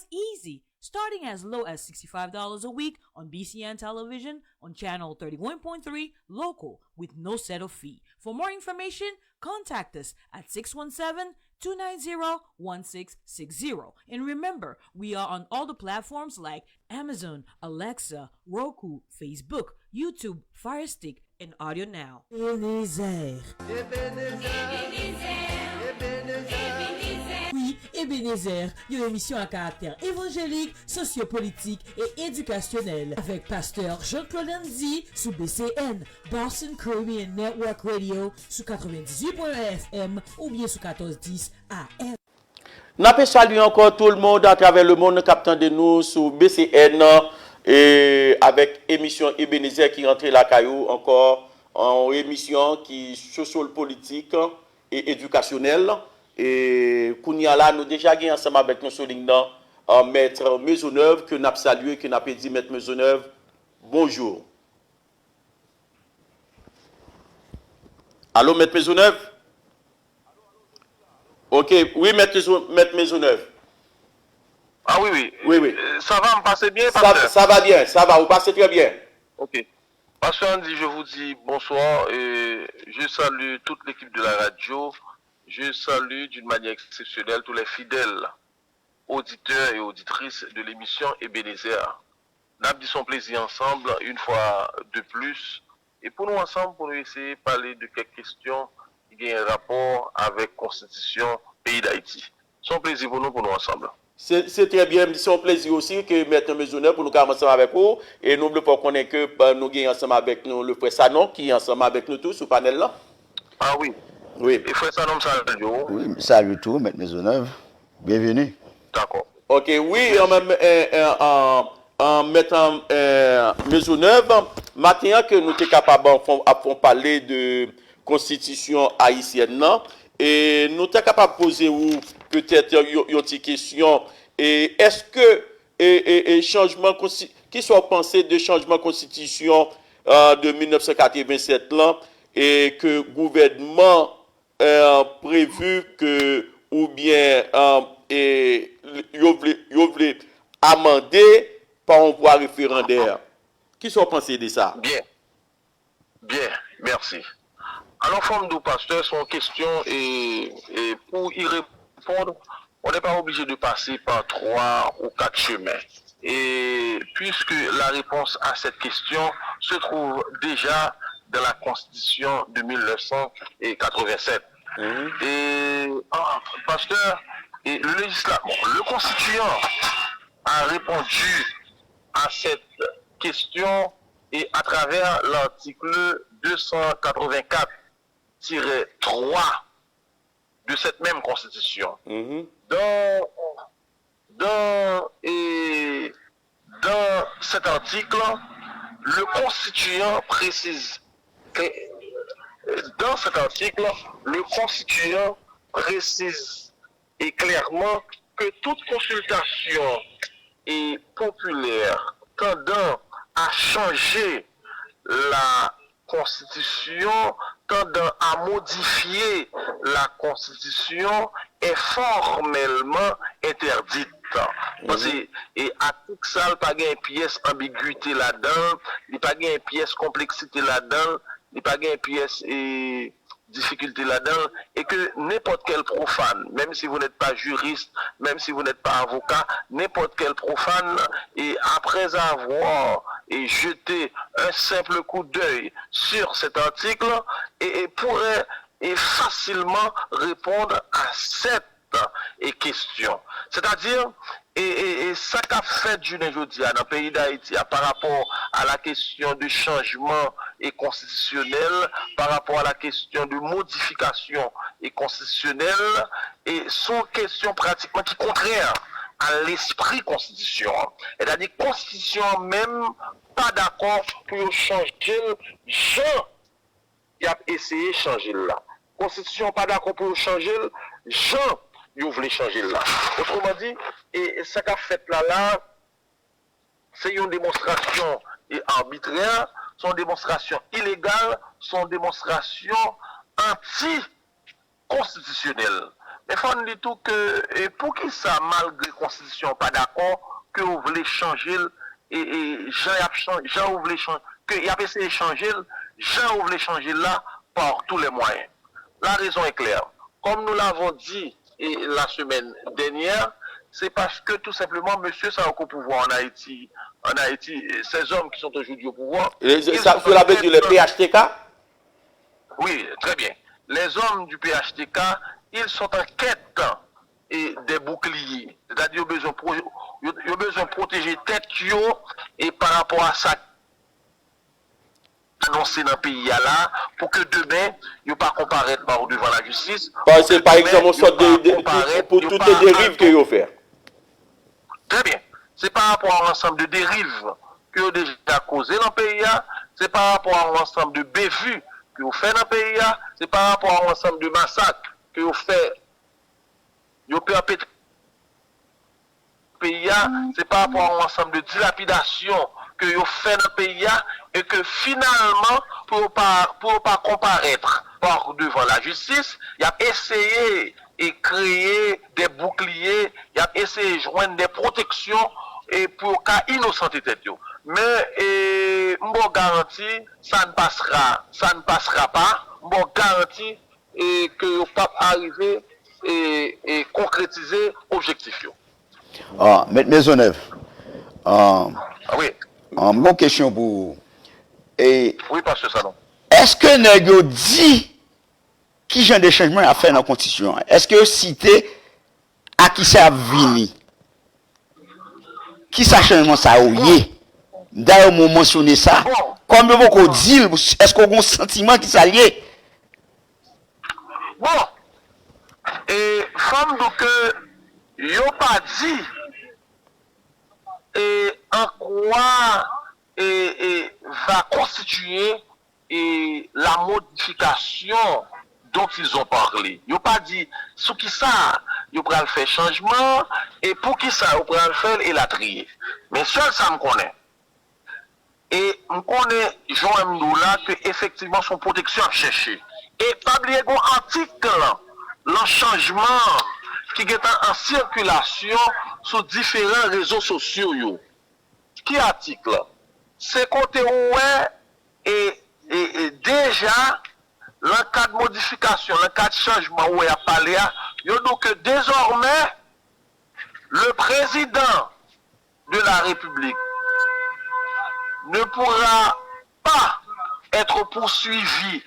[SPEAKER 1] Easy, starting as low as $65 a week on BCN television on channel 31.3 local with no setup fee. For more information, contact us at 617-290-1660. And remember, we are on all the platforms like Amazon, Alexa, Roku, Facebook, YouTube, Fire Stick, and Audio Now. Ebenezer. Oui, Ebenezer, une émission à caractère évangélique, sociopolitique et éducationnel avec pasteur Jean-Claude Andy sous BCN, Boston Caribbean Network Radio sous 98.1 FM ou bien sous 1410 AM.
[SPEAKER 2] N'a salué encore tout le monde à travers le monde, captant de nous sous BCN et avec émission Ebenezer qui rentre la caillou encore en émission qui socio-politique et éducationnelle. Et Kounia là, nous déjà gagné ensemble avec nos solignants Maître Maisonneuve, que nous avons salué, que nous avons dit Maître Maisonneuve, bonjour. Allô, Maître Maisonneuve? Ok, oui, Maître Maisonneuve.
[SPEAKER 5] Ah oui.
[SPEAKER 2] Oui.
[SPEAKER 5] Ça va me passer bien, pasteur?
[SPEAKER 2] Ça va bien, ça va, vous passez très bien.
[SPEAKER 5] Ok. Pasteur Andy, je vous dis bonsoir et je salue toute l'équipe de la radio. Je salue d'une manière exceptionnelle tous les fidèles auditeurs et auditrices de l'émission Ebenezer. Nous avons dit son plaisir ensemble une fois de plus. Et pour nous ensemble, pour nous essayer de parler de quelques questions qui ont un rapport avec la Constitution pays d'Haïti. Son plaisir pour nous ensemble.
[SPEAKER 2] C'est très bien, c'est un plaisir aussi que Maître Maisonneuve pour nous commencer avec vous. Et n'oubliez pas qu'on est que nous sommes ensemble avec nous, le frère Sanon qui est ensemble avec nous tous sur le panel là.
[SPEAKER 5] Ah oui.
[SPEAKER 2] Oui.
[SPEAKER 5] Et frère Sanon, salut.
[SPEAKER 3] Oui, salut tout, Maître Maisonneuve. Bienvenue.
[SPEAKER 5] D'accord.
[SPEAKER 2] Ok, oui, en mettant Maisonneuve, maintenant que nous sommes capables de parler de constitution haïtienne, et nous sommes capables de poser peut-être une petite question, et est-ce que changement qui soit pensé de changement de constitution de 1987 là, et que le gouvernement prévu que ou bien il voulait amender par un voie référendaire. Qui sont pensés de ça?
[SPEAKER 5] Bien, merci. Alors, forme de pasteur, son question et pour y répondre, on n'est pas obligé de passer par 3 ou 4 chemins. Et puisque la réponse à cette question se trouve déjà dans la Constitution de 1987. Et pasteur, et le constituant a répondu à cette question et à travers l'article 284-3 de cette même Constitution. Dans cet article, le constituant précise que dans cet article, le constituant précise et clairement que toute consultation est populaire tendant à changer la Constitution, tendant à modifier la Constitution est formellement interdite. Parce que et article ça, il n'y a pas une pièce ambiguïté là-dedans, il n'y a pas une pièce complexité là-dedans, il n'y a pas une pièce difficulté là-dedans, et que n'importe quel profane, même si vous n'êtes pas juriste, même si vous n'êtes pas avocat, n'importe quel profane, et après avoir jeté un simple coup d'œil sur cet article, et pourrait facilement répondre à cette et question. C'est-à-dire, et ça qu'a fait journée aujourd'hui dans le pays d'Haïti par rapport à la question du changement et constitutionnel, par rapport à la question de modification et constitutionnelle, et sont questions pratiquement qui contraires à l'esprit constitution. C'est-à-dire, constitution même pas d'accord pour changer, Jean, il a essayé de changer là. Constitution pas d'accord pour changer, Jean, il voulait changer là. Autrement dit, et ça qu'a fait là, c'est une démonstration arbitraire, c'est une démonstration illégale, c'est une démonstration anti-constitutionnelle. Mais il faut dire tout que, et pour qui ça, malgré la Constitution, pas d'accord, que vous voulez changer, et Jean voulait changer, que il a essayé de changer, Jean voulait changer là par tous les moyens. La raison est claire. Comme nous l'avons dit la semaine dernière, c'est parce que tout simplement, monsieur, ça a au pouvoir en Haïti, ces hommes qui sont aujourd'hui au pouvoir.
[SPEAKER 4] Ça cela veut dire le PHTK?
[SPEAKER 5] Oui, très bien. Les hommes du PHTK, ils sont en quête des boucliers. C'est-à-dire qu'ils ont besoin de protéger tête et par rapport à ça annoncé dans le pays là pour que demain, ils ne pas comparaître devant la justice.
[SPEAKER 4] C'est par exemple, pour toutes les dérives qu'ils ont fait.
[SPEAKER 5] Très bien. C'est par rapport à l'ensemble de dérives qu'ils ont déjà causé dans le pays. C'est par rapport à l'ensemble de bévues qu'ils ont fait dans le pays. C'est par rapport à l'ensemble de massacres qu'ils ont fait. Ils ont perpétré le pays. C'est par rapport à l'ensemble de dilapidations que vous fait dans le pays et que finalement, pour pas comparaître par devant la justice, il a essayé de créer des boucliers, il a essayé de joindre des protections et pour qu'à innocenter tête. Mais je garantis, ça ne passera pas. Je garantis que vous pas arriver et concrétiser l'objectif.
[SPEAKER 3] Maître Maisonneuve,
[SPEAKER 5] oui.
[SPEAKER 3] Une question pour vous.
[SPEAKER 5] Oui, parce que ça non.
[SPEAKER 3] Est-ce que nous dit qui genre de changement a fait dans la Constitution? Est-ce que cité à qui ça vini? Qui ça changement ça ou yé? D'ailleurs, vous mentionnez ça. Comme vous dites, est-ce qu'on a un sentiment qui s'allie?
[SPEAKER 5] Bon. Et femme donc yo pas dit et en quoi va constituer la modification dont ils ont parlé. Ils n'ont pas dit sous qui ça, ils pourraient faire changement et pour qui ça, ils pourraient faire et la trier. Mais seul ça me connaît. Et on connaît Jean-M. là que effectivement son protection a cherché. Et pas oublier un article, le changement qui est en circulation sur différents réseaux sociaux. Qui article? C'est côté où et déjà, le cas de modification, le cas de changement où il y a parlé, il y a donc que désormais, le président de la République ne pourra pas être poursuivi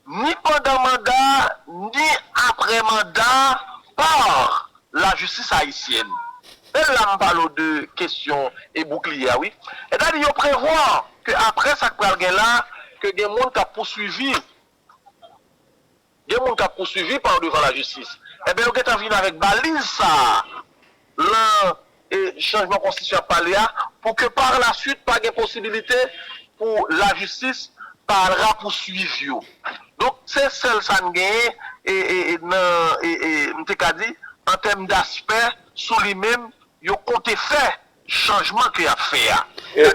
[SPEAKER 5] ni pendant mandat, ni après mandat par la justice haïtienne. Et là, on parle de questions et boucliers, oui. Et d'ailleurs, il prévoit qu'après ça, là, que des gens qui ont poursuivi, par devant la justice. Eh bien, on est venu avec balise ça, le changement constitutionnel paléa, pour que par la suite, pas de possibilité pour la justice parlera poursuivre. Donc, c'est seul ça nous gagne, et en termes d'aspect, sous lui-même, il compte faire changement qu'il a fait.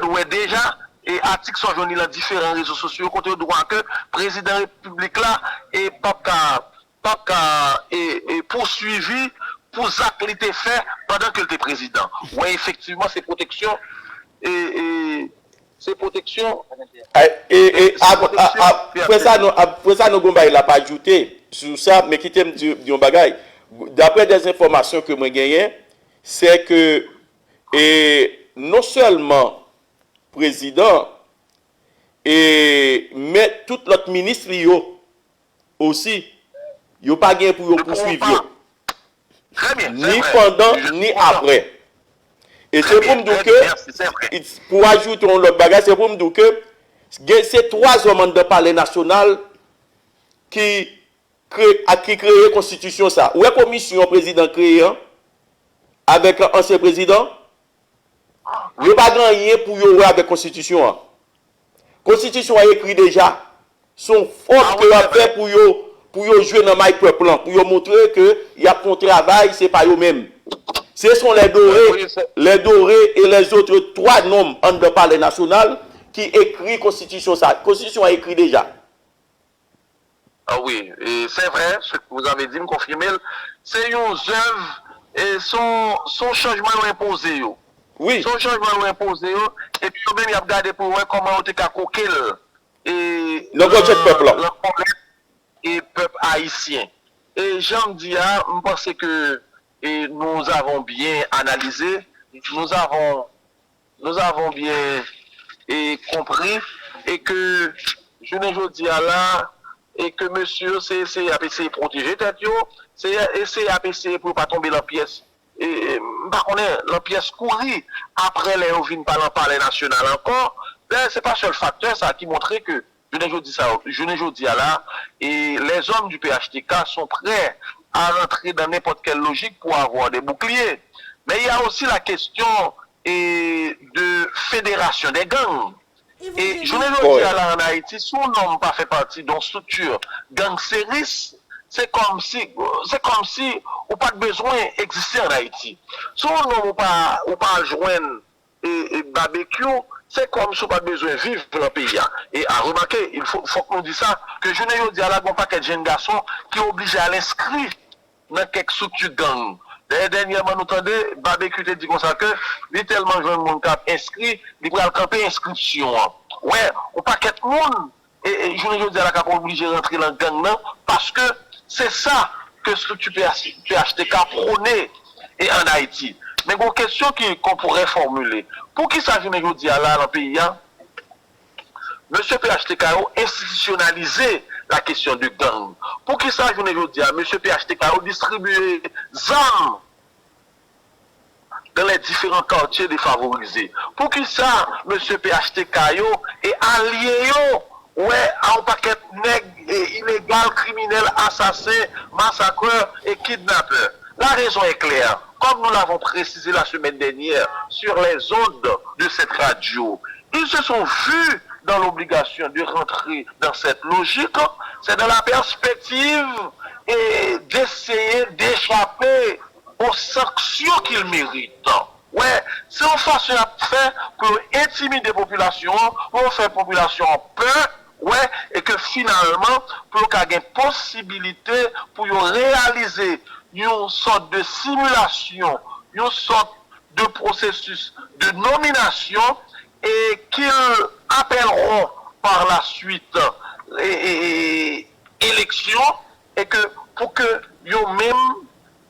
[SPEAKER 5] Nous déjà, et article sont journés dans différents réseaux sociaux, côté droit que le président de la République là, et pas poursuivi pour ça qu'il était fait pendant qu'il était président. Oui, effectivement, c'est protection, c'est protection.
[SPEAKER 4] Et après ça, nous ne l'a pas ajouté sur ça, mais qui t'aime dire un bagage. D'après des informations que moi gagne, c'est que non seulement président mais tout l'autre ministre aussi
[SPEAKER 2] Yo pas gagné pour yo
[SPEAKER 5] Ne pourront
[SPEAKER 2] poursuivre.
[SPEAKER 5] pas. Très bien.
[SPEAKER 2] Ni
[SPEAKER 5] c'est vrai.
[SPEAKER 2] pendant,
[SPEAKER 5] Je suis
[SPEAKER 2] ni
[SPEAKER 5] content.
[SPEAKER 2] après. Et
[SPEAKER 5] Très
[SPEAKER 2] c'est
[SPEAKER 5] bien,
[SPEAKER 2] pour me dire
[SPEAKER 5] très bien, merci, c'est vrai.
[SPEAKER 2] que, pour ajouter un autre bagage, c'est pour me dire que c'est 3 hommes de palais national qui créent la constitution ça. Où est commission président créé avec l'ancien président? Il n'y a pas rien pour y avec la constitution. La constitution a écrit déjà. Son faute que a fait pour jouer dans my peuple, pour montrer que y a un travail, c'est pas eux-mêmes. Ce sont les dorés et les autres 3 noms en de palais national qui écrit constitution ça. Constitution a écrit déjà.
[SPEAKER 5] Ah oui, et c'est vrai, ce que vous avez dit, me confirmez. C'est une œuvre et son changement imposé.
[SPEAKER 2] Oui.
[SPEAKER 5] Son changement imposé. Et puis, même, il a regardé pour voir comment on a coqué et
[SPEAKER 2] le peuple.
[SPEAKER 5] Le problème et peuple haïtien. Et j'en dis, je pense que nous avons bien analysé, nous avons bien compris, et que je ne dis là, et que monsieur, c'est essayer de protéger tête, c'est essayer d'essayer pour ne pas tomber dans la pièce. Et par contre, la pièce courir après les ovines par le national encore, c'est pas seul facteur ça qui montrait que je ne dis là, et les hommes du PHTK sont prêts à rentrer dans n'importe quelle logique pour avoir des boucliers. Mais il y a aussi la question de fédération des gangs. Et je ne dis là en Haïti, si on n'a pas fait partie d'une structure gangstériste, c'est comme si on pas de besoin d'exister en Haïti. Si on n'a pas joindre et barbecue, c'est comme si on n'a pas besoin de vivre dans le pays. Et à remarquer, il faut qu'on dise ça, que je ne dis là, il n'y a pas de jeunes garçons qui sont obligés à l'inscrire dans quelques structures gang. Dernièrement, nous entendons, barbecue te dit comme ça que, littéralement, je monde qui inscrit, il va camper inscription. Ouais, on pas qu'être monde, et je ne dis à la cap obligé de rentrer dans le gang, non, parce que c'est ça que structure PHTK prôner et en Haïti. Mais une question qu'on pourrait formuler, pour qui ça, je ne dis là, dans le pays, Monsieur PHTK a institutionnalisé la question du gang. Pour qui ça, je ne dis à Monsieur PHTK a distribué des armes dans les différents quartiers défavorisés. Pour qui ça, Monsieur PHTK est allié à un paquet de nègres illégaux, criminels, assassins, massacreurs et kidnappeurs. La raison est claire. Comme nous l'avons précisé la semaine dernière sur les ondes de cette radio, ils se sont vus dans l'obligation de rentrer dans cette logique. C'est dans la perspective d'essayer d'échapper aux sanctions qu'ils méritent. Ouais, c'est une façon à faire pour intimider la population, pour faire la population peur, ouais, et que finalement, pour qu'il y ait une possibilité pour réaliser une sorte de simulation, une sorte de processus de nomination, et qu'ils appelleront par la suite élection, et que pour que eux-mêmes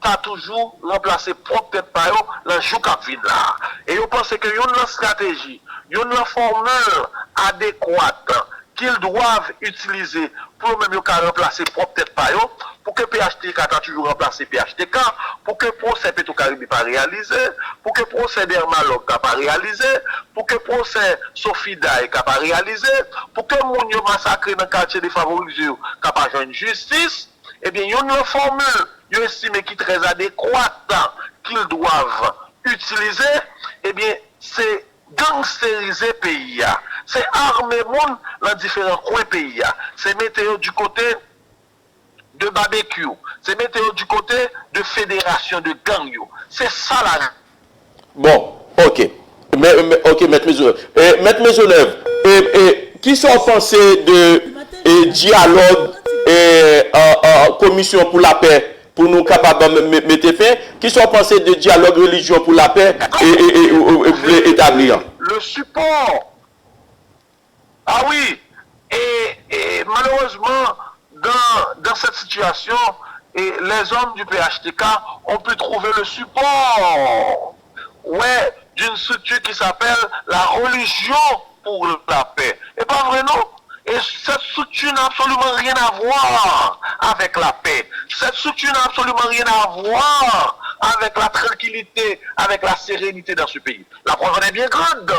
[SPEAKER 5] pas toujours remplacer propre tête par eux dans le jour qui vient là. Et je pense que y a une stratégie, y a une formule adéquate qu'ils doivent utiliser pour même remplacer propre tête par eux, pour que PHTK a toujours remplacé PHTK, pour que procès Petro-Caribe pas réalisé, pour que procès Dermalog pas réalisé, pour que procès Sofidaï pas réalisé, pour que Mounio massacré dans le quartier défavorisé pas joindre justice. Eh bien, il y a une formule, ils estiment qui est très adéquate qu'ils doivent utiliser, eh bien, c'est gangsteriser le pays. C'est armer le monde dans différents coins pays. C'est mettre du côté de barbecue. C'est mettre du côté de fédération de gang. C'est ça la...
[SPEAKER 2] Bon, ok. Ok, Maître Maisonneuve. Maître Maisonneuve, qui sont pensés de dialogue commission pour la paix pour nous capables de mettre fin, qui sont pensés de dialogue religion pour la paix et établir
[SPEAKER 5] le support. Ah oui, et malheureusement dans cette situation, les hommes du PHTK ont pu trouver le support d'une structure qui s'appelle la religion pour la paix. Et pas vrai non? Et cette structure n'a absolument rien à voir avec la paix. Cette structure n'a absolument rien à voir avec la tranquillité, avec la sérénité dans ce pays. La preuve en est bien grande.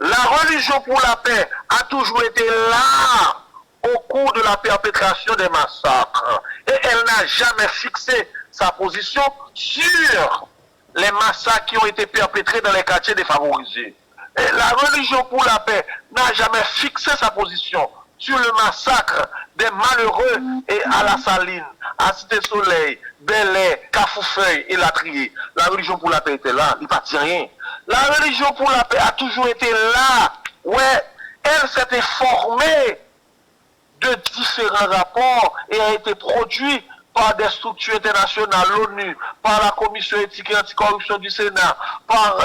[SPEAKER 5] La religion pour la paix a toujours été là au cours de la perpétration des massacres. Et elle n'a jamais fixé sa position sur les massacres qui ont été perpétrés dans les quartiers défavorisés. Et la religion pour la paix n'a jamais fixé sa position sur le massacre des malheureux et à la Saline, à Cité-Soleil, Bel-Air, Cafoufeuille et Latrier. La religion pour la paix était là, il ne dit rien. La religion pour la paix a toujours été là. Ouais, elle s'était formée de différents rapports et a été produite par des structures internationales, l'ONU, par la Commission éthique et anticorruption du Sénat, par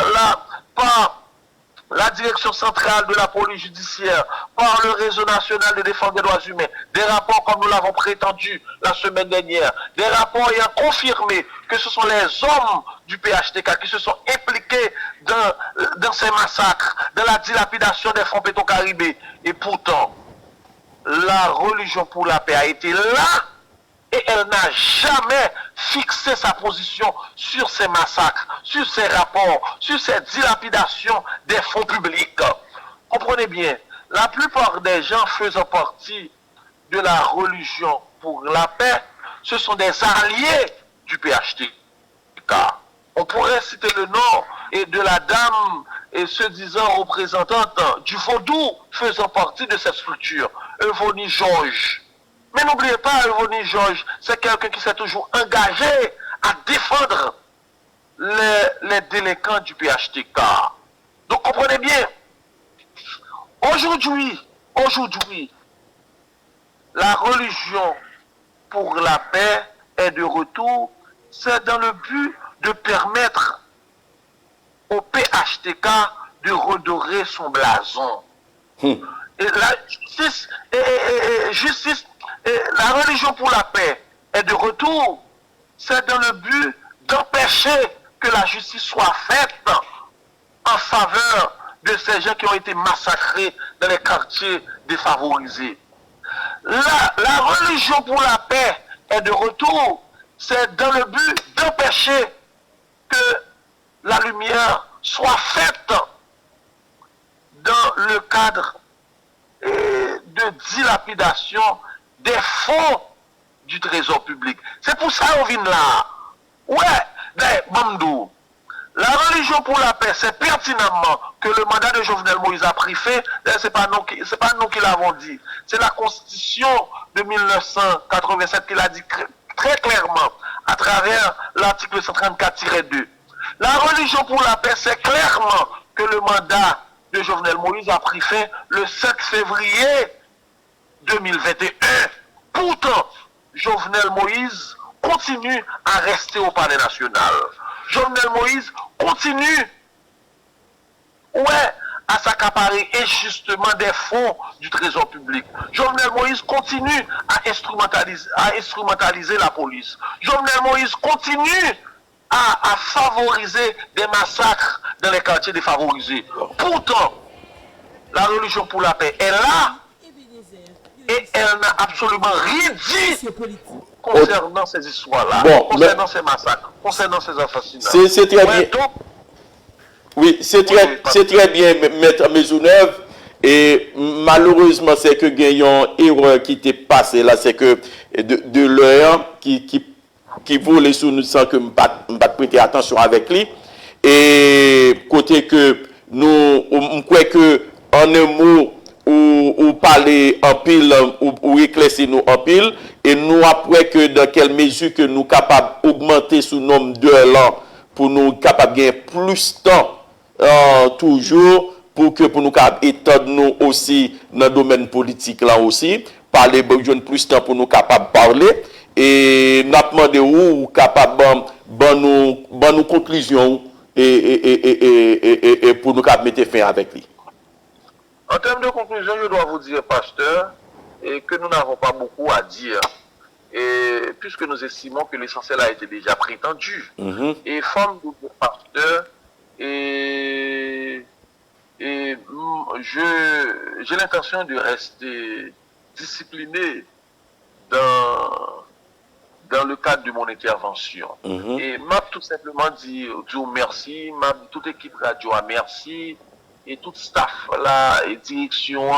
[SPEAKER 5] la direction centrale de la police judiciaire, par le réseau national de défense des droits humains, des rapports comme nous l'avons prétendu la semaine dernière, des rapports ayant confirmé que ce sont les hommes du PHTK qui se sont impliqués dans ces massacres, dans la dilapidation des fonds pétro-caribés. Et pourtant, la religion pour la paix a été là et elle n'a jamais fixé sa position sur ces massacres, sur ces rapports, sur ces dilapidations des fonds publics. Comprenez bien, la plupart des gens faisant partie de la religion pour la paix, ce sont des alliés du PHTK. On pourrait citer le nom et de la dame et se disant représentante du vaudou faisant partie de cette structure, Evonie Georges. Mais n'oubliez pas, Evonie Georges, c'est quelqu'un qui s'est toujours engagé à défendre les délinquants du PHTK. Donc comprenez bien, aujourd'hui, la religion pour la paix est de retour, c'est dans le but de permettre au PHTK de redorer son blason. Et la la religion pour la paix est de retour, c'est dans le but d'empêcher que la justice soit faite en faveur de ces gens qui ont été massacrés dans les quartiers défavorisés. La religion pour la paix est de retour, c'est dans le but d'empêcher que la lumière soit faite dans le cadre de dilapidation des fonds du trésor public. C'est pour ça qu'on vient là. Ouais, Bamdou. La religion pour la paix, c'est pertinemment que le mandat de Jovenel Moïse a pris fait. C'est pas nous qui l'avons dit. C'est la Constitution de 1987 qui l'a dit très clairement à travers l'article 134-2. La religion pour la paix, c'est clairement que le mandat de Jovenel Moïse a pris fin le 7 février 2021. Pourtant, Jovenel Moïse continue à rester au palais national. Jovenel Moïse continue à s'accaparer injustement des fonds du trésor public. Jovenel Moïse continue à instrumentaliser la police. Jovenel Moïse continue à favoriser des massacres dans les quartiers défavorisés. Pourtant, la religion pour la paix est là et elle n'a absolument rien dit concernant ces histoires-là, concernant ces massacres, concernant ces assassinats.
[SPEAKER 4] C'est très bien. Oui, c'est très bien, Maître Maisonneuve. Et malheureusement, c'est que gagnant erreur qui t'est passée là, c'est que de l'heure qui volait sous nous sans que nous pas prêter attention avec lui. Et côté que nous, on croit que en un mot, ou parler en pile, ou éclaircir nous en pile, et nous après que dans quelle mesure que nous capables d'augmenter sous nombre d'heures là, pour nous capables de gagner plus de temps, toujours, pour nous capables d'étendre nous aussi dans le domaine politique là aussi, parler besoin plus de temps pour nous capables de parler, et nous demandé où capable de nous conclusions et pour nous capables mettre fin avec lui.
[SPEAKER 5] En termes de conclusion, je dois vous dire, pasteur, que nous n'avons pas beaucoup à dire, puisque nous estimons que l'essentiel a été déjà prétendu. Et forme de pasteur, et Et j'ai l'intention de rester discipliné dans le cadre de mon intervention. Et m'a tout simplement dit merci, m'a dit toute équipe radio merci, et tout staff là, et direction,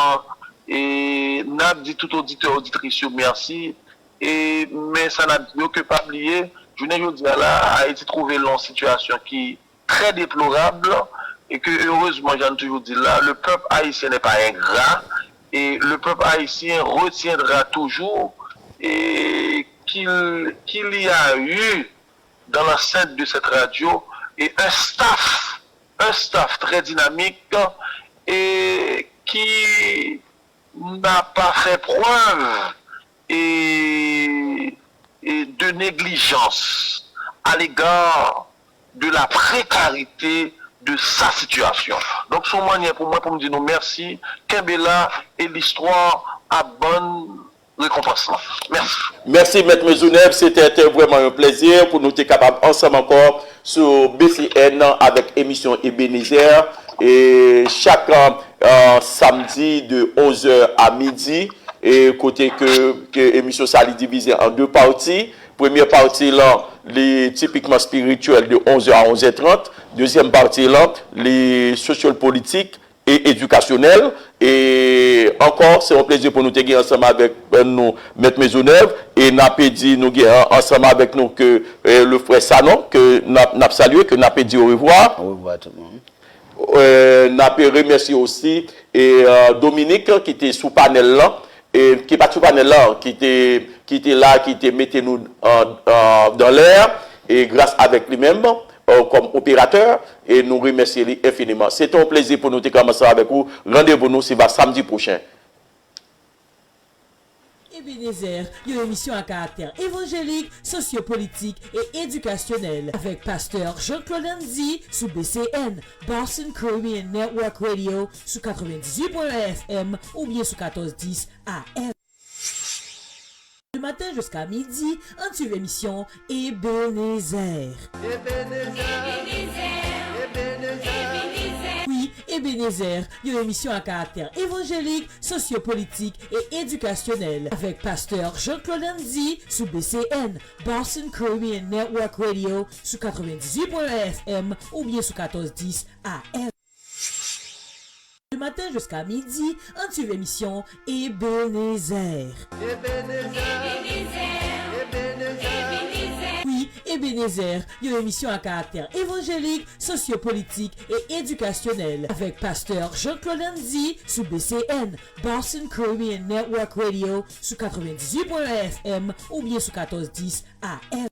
[SPEAKER 5] et n'a dit tout auditeur, auditrice merci, et mais ça n'a que pas oublié, je n'ai dit là, a été trouvé dans une situation qui est très déplorable, et que heureusement, j'en toujours dit là, le peuple haïtien n'est pas ingrat, et le peuple haïtien retiendra toujours, et qu'il y a eu dans l'enceinte de cette radio et un staff très dynamique et qui n'a pas fait preuve et de négligence à l'égard de la précarité de sa situation. Donc, son manière pour moi pour me dire non merci, Kembela et l'histoire à bonne récompense. Merci.
[SPEAKER 4] Merci, Maître Maisonneuve. C'était vraiment un plaisir pour nous être capables ensemble encore sur BCN avec émission Ebenezer. Et chaque samedi de 11h à midi, et côté que l'émission ça est divisée en deux parties. Première partie là, les typiquement spirituels de 11h à 11h30. Deuxième partie là, les sociopolitiques et éducationnels. Et encore, c'est un plaisir pour nous de gagner ensemble avec nous, Maître Maisonneuve. Et nous avons dit, nous ensemble avec nous, que le frère Sanon, que nous avons salué, que nous avons dit au revoir.
[SPEAKER 3] Au revoir tout le monde.
[SPEAKER 4] Nous avons remercié aussi Dominique, qui était sous panel là, et qui n'est pas sous panel là, qui était là, qui était mettez nous dans l'air, et grâce avec lui-même, comme opérateur, et nous remercions infiniment. C'est un plaisir pour nous de commencer avec vous. Rendez-vous nous samedi prochain.
[SPEAKER 1] Ebenezer, une émission à caractère évangélique, sociopolitique et éducationnel avec pasteur Jean-Claude Nzi sous BCN, Boston Caribbean Network Radio sous 98.1 FM ou bien sous 1410 AM. Du matin jusqu'à midi, en suivant l'émission Ebenezer. Oui, Ebenezer, une émission à caractère évangélique, sociopolitique et éducationnel avec pasteur Jean-Claude Nzi sous BCN, Boston Caribbean Network Radio sous 98.1 FM ou bien sous 1410 AM. Du matin jusqu'à midi, en suivant l'émission Ebenezer. Oui, Ebenezer, une émission à caractère évangélique, sociopolitique et éducationnel avec pasteur Jean-Claude Nzi sous BCN, Boston Caribbean Network Radio sous 98.1 FM ou bien sous 1410 AM.